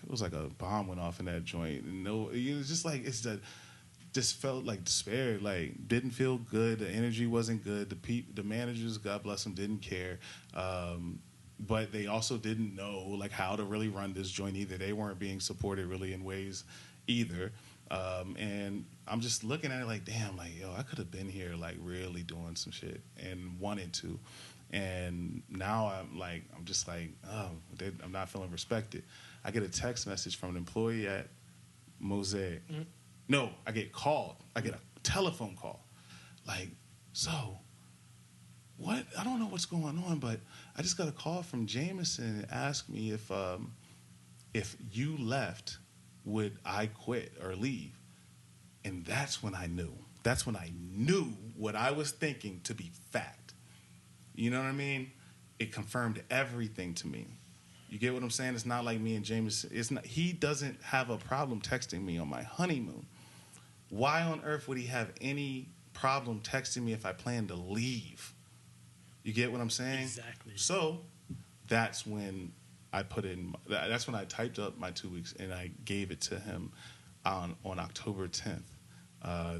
was like a bomb went off in that joint. It was just like, just felt like despair. Like, didn't feel good. The energy wasn't good. The managers, God bless them, didn't care. But they also didn't know like how to really run this joint either. They weren't being supported really in ways either. And I'm just looking at it like, damn, like, yo, I could have been here like really doing some shit and wanted to. And now I'm just like, oh, I'm not feeling respected. I get a text message from an employee at Mosaic. Mm-hmm. No, I get called. I get a telephone call. Like, so, what? I don't know what's going on, but I just got a call from Jameson and asked me if you left, would I quit or leave? And that's when I knew. That's when I knew what I was thinking to be fact. You know what I mean? It confirmed everything to me. You get what I'm saying? It's not like me and Jameson. It's not. He doesn't have a problem texting me on my honeymoon. Why on earth would he have any problem texting me if I plan to leave? You get what I'm saying?
Exactly.
So that's when I that's when I typed up my 2 weeks and I gave it to him on October 10th.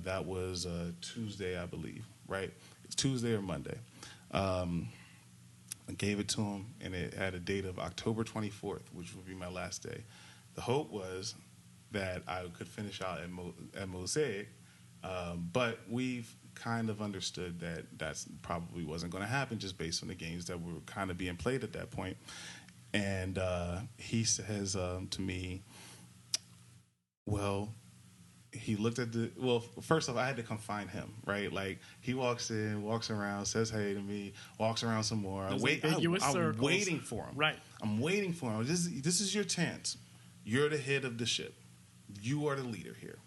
That was Tuesday, I believe, right? It's Tuesday or Monday. I gave it to him, and it had a date of October 24th, which would be my last day. The hope was that I could finish out at Mosaic, but we've kind of understood that that's probably wasn't going to happen just based on the games that were kind of being played at that point. And he says to me, well, he looked at the, well, first off, I had to come find him, right? Like, he walks in, walks around, says hey to me, walks around some more. I'm waiting for him.
Right.
I'm waiting for him. This is your chance. You're the head of the ship. You are the leader here.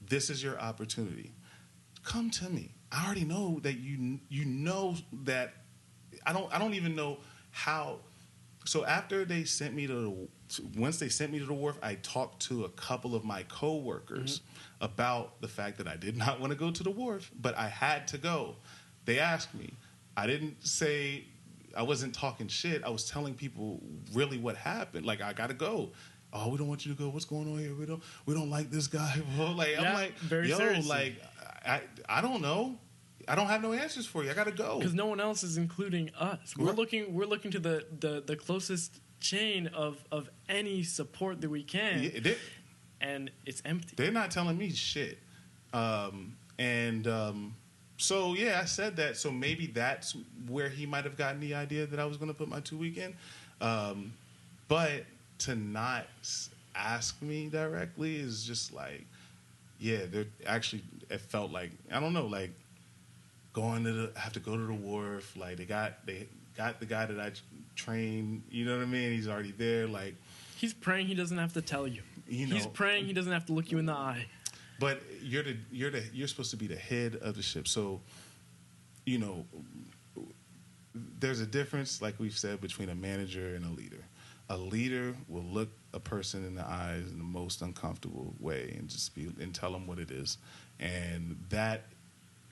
This is your opportunity. Come to me. I already know that you know that I don't even know how. So after they sent me once they sent me to the wharf, I talked to a couple of my coworkers about the fact that I did not want to go to the wharf, but I had to go. They asked me. I didn't say, I wasn't talking shit. I was telling people really what happened. Like, I got to go. Oh, we don't want you to go. What's going on here? We don't like this guy. Like, yeah, I'm like,
very seriously.
Like, I don't know. I don't have no answers for you. I got to go.
Because no one else is including us. We're looking to the closest chain of any support that we can, and it's empty.
They're not telling me shit. So yeah, I said that. So maybe that's where he might have gotten the idea that I was going to put my 2 week in. But to not ask me directly is just like, yeah, they're actually, it felt like, I don't know, like, have to go to the wharf. Like, they got the guy that I trained. You know what I mean? He's already there. Like,
he's praying he doesn't have to tell you. He's praying he doesn't have to look you in the eye.
But you're supposed to be the head of the ship. So, you know, there's a difference, like we've said, between a manager and a leader. A leader will look a person in the eyes in the most uncomfortable way and tell them what it is, and that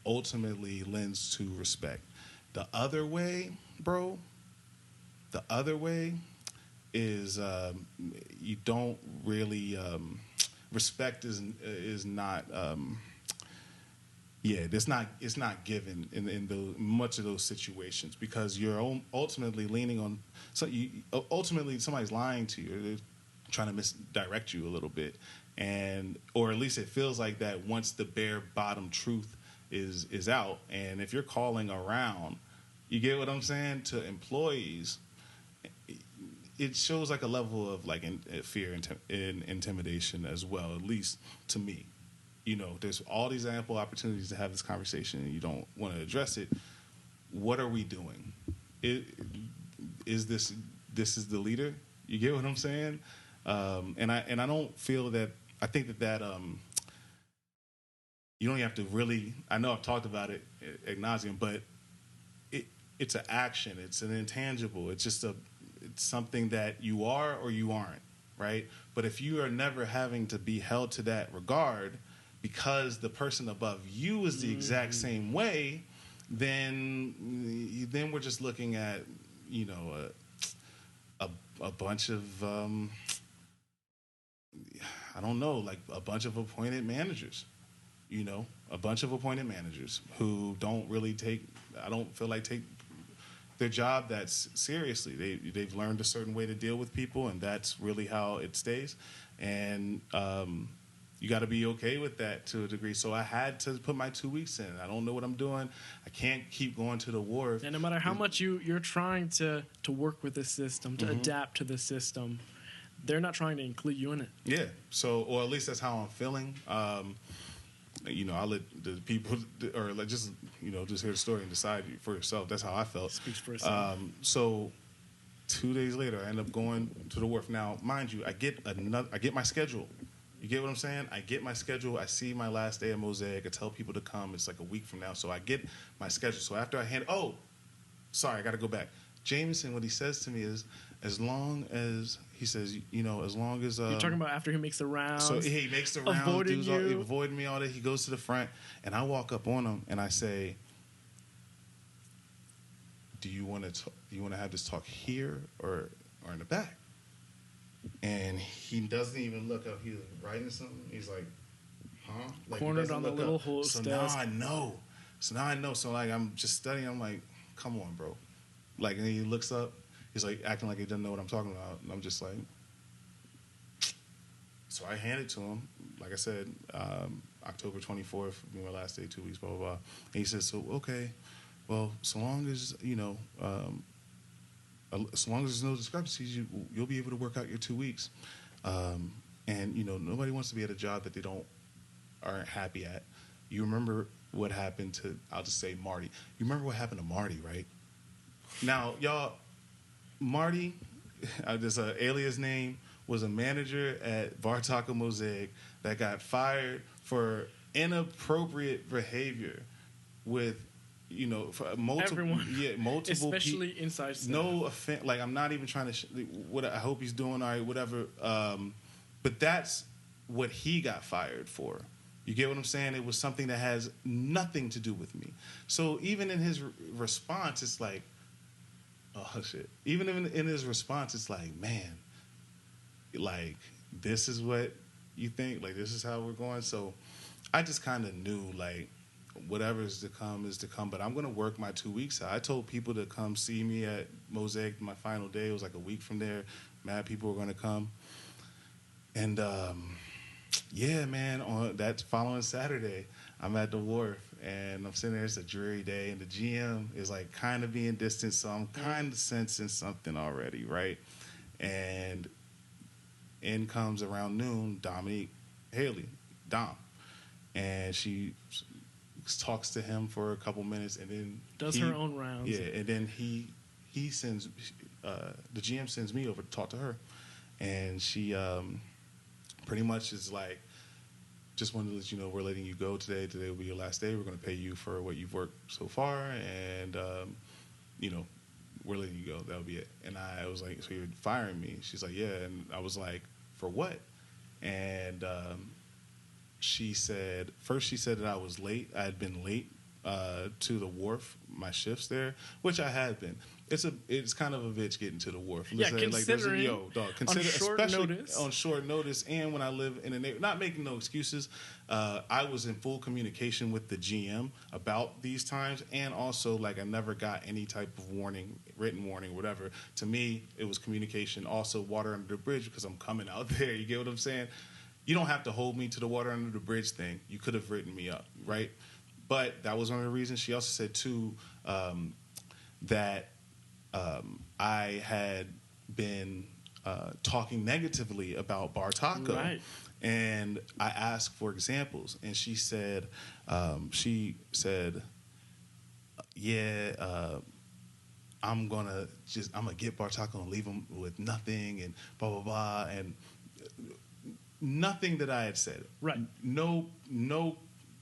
ultimately lends to respect. The other way, bro, is you don't really respect is not it's not given in much of those situations, because you're ultimately leaning on, ultimately somebody's lying to you, or they're trying to misdirect you a little bit, or at least it feels like that once the bare bottom truth is out. And if you're calling around, you get what I'm saying, to employees, it shows like a level of like fear and intimidation as well, at least to me. You know, there's all these ample opportunities to have this conversation and you don't want to address it. What are we doing? Is this is the leader? You get what I'm saying? And I don't feel that, I think that you don't have to really, I know I've talked about it ad nauseum, but it's an action. It's an intangible. It's just it's something that you are or you aren't, right? But if you are never having to be held to that regard because the person above you is the exact same way, then we're just looking at, you know, a bunch of, I don't know, like a bunch of appointed managers. You know, a bunch of appointed managers who don't really take their job that seriously. They've learned a certain way to deal with people, and that's really how it stays. And you got to be okay with that to a degree. So I had to put my 2 weeks in. I don't know what I'm doing. I can't keep going to the wharf.
And no matter how much you're trying to work with the system, to adapt to the system, they're not trying to include you in it.
Yeah. So, or at least that's how I'm feeling. You know, I'll let the people, or like just hear the story and decide for yourself. That's how I felt.
Speaks for itself.
So 2 days later, I end up going to the wharf. Now, mind you, I get my schedule. You get what I'm saying? I get my schedule. I see my last day at Mosaic. I tell people to come. It's like a week from now. So I get my schedule. So after I I got to go back. Jameson, what he says to me is, as long as, he says, as long as...
You're talking about after he makes the rounds.
So he makes the rounds. Avoiding me all day. He goes to the front, and I walk up on him, and I say, do you want to have this talk here or in the back? And he doesn't even look up. He's writing something. He's like, huh? Like,
cornered on the little host
desk. Now I know. So like, I'm just studying. I'm like, come on, bro. Like, and he looks up. He's like acting like he doesn't know what I'm talking about. And I'm just like, so I hand it to him. Like I said, October 24th, be my last day, 2 weeks, blah, blah, blah. And he says, so, okay, well, so long as, as long as there's no discrepancies, you'll be able to work out your 2 weeks. And, nobody wants to be at a job that they don't aren't happy at. You remember what happened to, I'll just say Marty. You remember what happened to Marty, right? Now, y'all, Marty, just an alias name, was a manager at Bartaco Mosaic that got fired for inappropriate behavior with, for multiple,
everyone,
multiple,
especially inside staff.
No offense, like I'm not even trying to. What I hope he's doing all right, whatever. But that's what he got fired for. You get what I'm saying? It was something that has nothing to do with me. So even in his response, it's like, oh shit. Even in his response, it's like, man, like this is what you think, like this is how we're going. So I just kind of knew, like, whatever is to come is to come, but I'm going to work my 2 weeks out. I told people to come see me at Mosaic my final day. It was like a week from there. Mad people were going to come. And, yeah, man, on that following Saturday, I'm at the wharf, and I'm sitting there. It's a dreary day, and the GM is, like, kind of being distant, so I'm kind of sensing something already, right? And in comes around noon Dominique Haley, Dom. And she talks to him for a couple minutes, and then
does her own rounds.
Yeah, and then he sends the GM sends me over to talk to her, and she pretty much is like, just wanted to let you know we're letting you go today. Today will be your last day. We're going to pay you for what you've worked so far, and we're letting you go. That'll be it. And I was like, so you're firing me? She's like, yeah. And I was like, for what? And she said that I was late. I had been late to the wharf, my shifts there, which I had been. It's kind of a bitch getting to the wharf.
Yeah, considering
especially on short notice, and when I live in a neighborhood, not making no excuses. I was in full communication with the GM about these times, and also, like, I never got any type of warning, written warning, whatever. To me, it was communication. Also, water under the bridge, because I'm coming out there. You get what I'm saying? You don't have to hold me to the water under the bridge thing. You could have written me up, right? But that was one of the reasons. She also said, too, that I had been talking negatively about Bartaco. Right. And I asked for examples. And she said, I'm going to get Bartaco and leave him with nothing and blah, blah, blah. And nothing that I had said. Right. No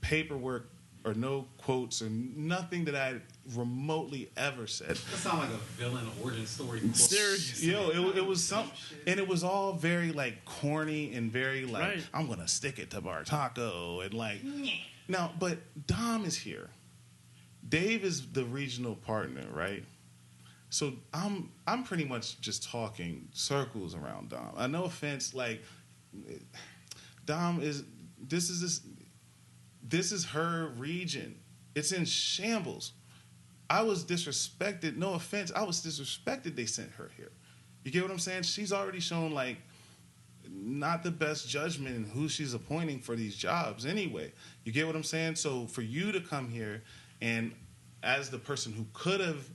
paperwork or no quotes or nothing that I remotely ever said.
That sounds like a villain origin story.
Seriously. It was something, and it was all very, like, corny and very, like, right. I'm going to stick it to Bartaco. And, like, now, but Dom is here. Dave is the regional partner, right? So I'm pretty much just talking circles around Dom. No offense, like, Dom is, this is her region. It's in shambles. I was disrespected. No offense. I was disrespected they sent her here. You get what I'm saying? She's already shown, like, not the best judgment in who she's appointing for these jobs anyway. You get what I'm saying? So for you to come here and as the person who could have,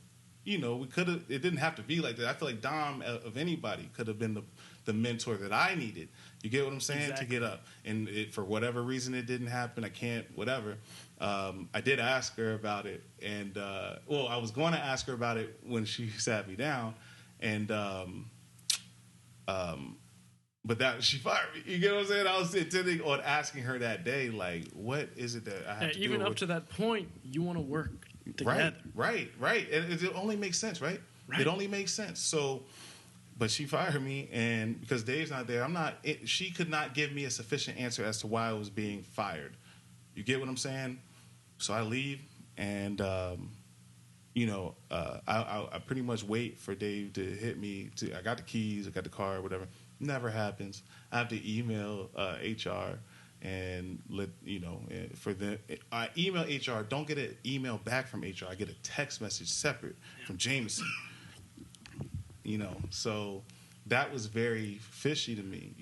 it didn't have to be like that. I feel like Dom, of anybody, could have been the mentor that I needed. You get what I'm saying? Exactly. To get up. And for whatever reason it didn't happen. I can't, whatever. I did ask her about it. And, I was going to ask her about it when she sat me down. And, but that she fired me. You get what I'm saying? I was intending on asking her that day, like, what is it that I have to do?
Even up to that point, you want to work together.
Right. And it only makes sense, right? It only makes sense. So, but she fired me, and because Dave's not there, she could not give me a sufficient answer as to why I was being fired. You get what I'm saying? So I leave, and I pretty much wait for Dave to hit me. I got the keys, I got the car, whatever. Never happens. I have to email HR and I email HR. Don't get an email back from HR. I get a text message separate from Jameson. So that was very fishy to me,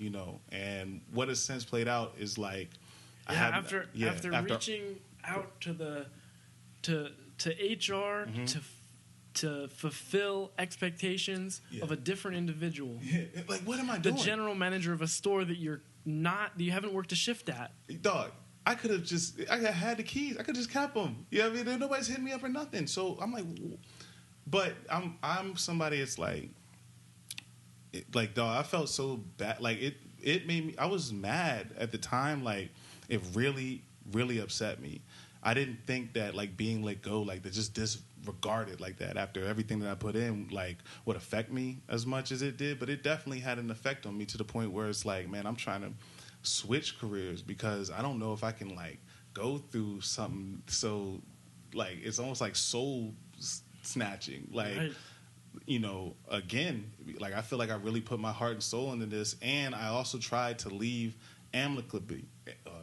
and what has since played out is like,
after reaching out to HR to fulfill expectations of a different individual.
Yeah. Like, what am I doing?
The general manager of a store that you haven't worked a shift at.
Dog, I could have I had the keys. I could just kept them. You know what I mean? Nobody's hitting me up or nothing. So I'm like, but I'm somebody. It's like dog. I felt so bad. Like it made me. I was mad at the time. Like it really, really upset me. I didn't think that like being let go, like to just disregarded like that after everything that I put in, like would affect me as much as it did. But it definitely had an effect on me to the point where it's like, man, I'm trying to switch careers because I don't know if I can like go through something so like it's almost like soul snatching, like
Right.
you know, again, like I feel like I really put my heart and soul into this, and I also tried to leave amicably.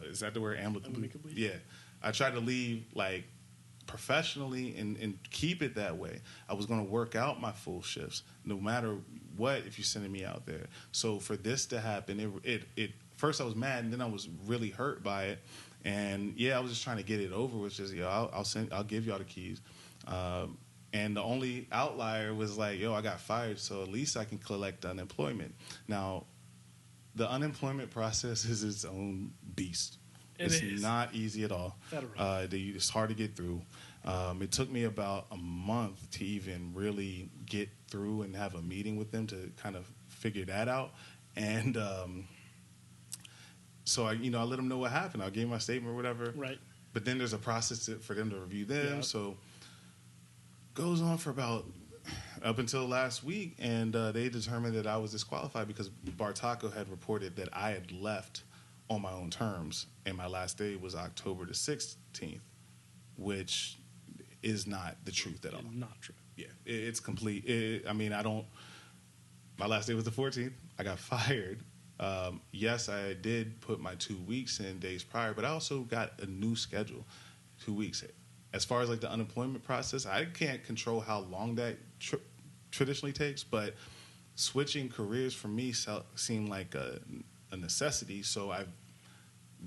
Is that the word, amicably?
Amicably?
Yeah, I tried to leave like professionally and keep it that way. I was going to work out my full shifts no matter what if you're sending me out there. So for this to happen, it first I was mad, and then I was really hurt by it. And yeah, I was just trying to get it over with. Just I'll give y'all the keys. And the only outlier was like, yo, I got fired, so at least I can collect unemployment. Now, the unemployment process is its own beast. It's not easy at all. It's hard to get through. It took me about a month to even really get through and have a meeting with them to kind of figure that out. And so I let them know what happened. I gave my statement or whatever.
Right.
But then there's a process for them to review them.
Yeah.
So goes on for about up until last week, and they determined that I was disqualified because Bartaco had reported that I had left on my own terms, and my last day was October the 16th, which is not the truth at all.
Not true.
Yeah, it's complete. My last day was the 14th. I got fired. Yes, I did put my 2 weeks in days prior, but I also got a new schedule, 2 weeks. As far as like the unemployment process, I can't control how long that traditionally takes, but switching careers for me seemed like a necessity. So I've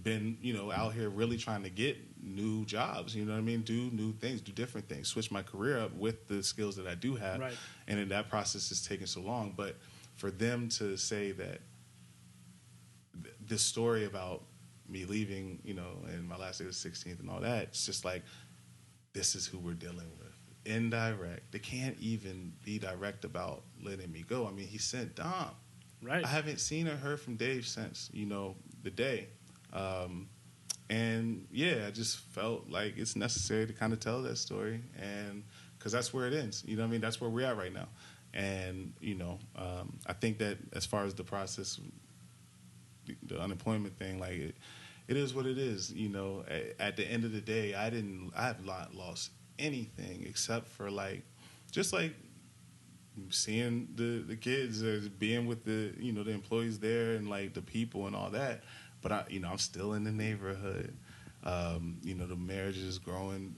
been, out here really trying to get new jobs, you know what I mean? Do new things, do different things, switch my career up with the skills that I do have.
Right.
And then that process is taking so long. But for them to say that this story about me leaving, and my last day was 16th and all that, it's just like, this is who we're dealing with. Indirect. They can't even be direct about letting me go. I mean, he sent Dom.
Right.
I haven't seen or heard from Dave since, the day. And yeah, I just felt like it's necessary to kind of tell that story, and because that's where it ends. You know what I mean? That's where we're at right now. And, I think that as far as the process, the unemployment thing, like it is what it is. At the end of the day, I have not lost anything except for just seeing the kids, being with the the employees there and like the people and all that. But I'm still in the neighborhood. The marriage is growing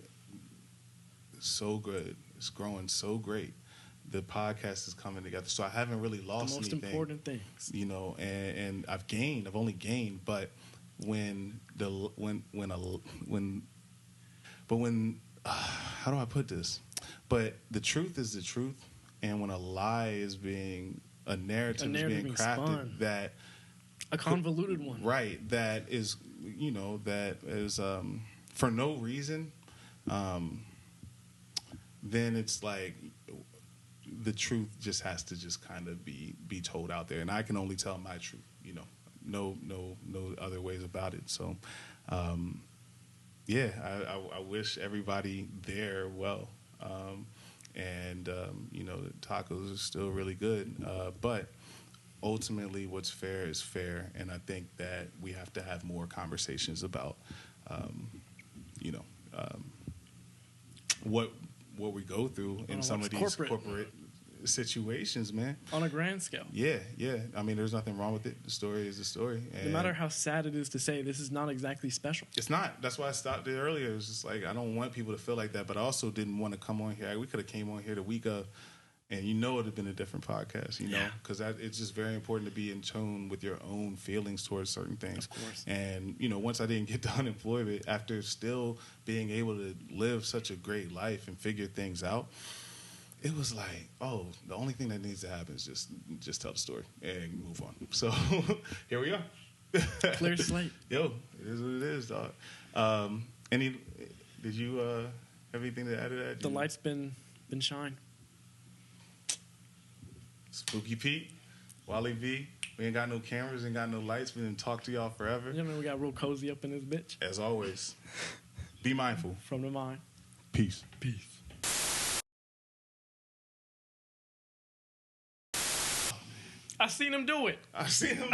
so good. It's growing so great. The podcast is coming together. So I haven't really lost anything.
The most important things.
And I've gained. I've only gained, but when how do I put this? But the truth is the truth, and when a narrative is being crafted
spun.
that
a convoluted one,
right? That is for no reason, then it's like the truth just has to just kind of be told out there, and I can only tell my truth. No other ways about it. So, yeah, I wish everybody there well. The tacos are still really good. But ultimately, what's fair is fair. And I think that we have to have more conversations about, what we go through in some of these corporate situations, man.
On a grand scale.
Yeah. I mean, there's nothing wrong with it. The story is the story. And
no matter how sad it is to say, this is not exactly special.
It's not. That's why I stopped it earlier. It's just like, I don't want people to feel like that, but I also didn't want to come on here. We could have came on here the week of, and it would have been a different podcast, because it's just very important to be in tune with your own feelings towards certain things.
Of course.
And, once I didn't get the unemployment, after still being able to live such a great life and figure things out, it was like, oh, the only thing that needs to happen is just tell the story and move on. So here we are.
Clear slate.
Yo, it is what it is, dog. Did you have anything to add to that?
The light's been shine.
Spooky Pete, Wally V. We ain't got no cameras, ain't got no lights. We didn't talk to y'all forever.
You know, we got real cozy up in this bitch.
As always, be mindful.
From the mind.
Peace.
I seen him do it.
I seen him.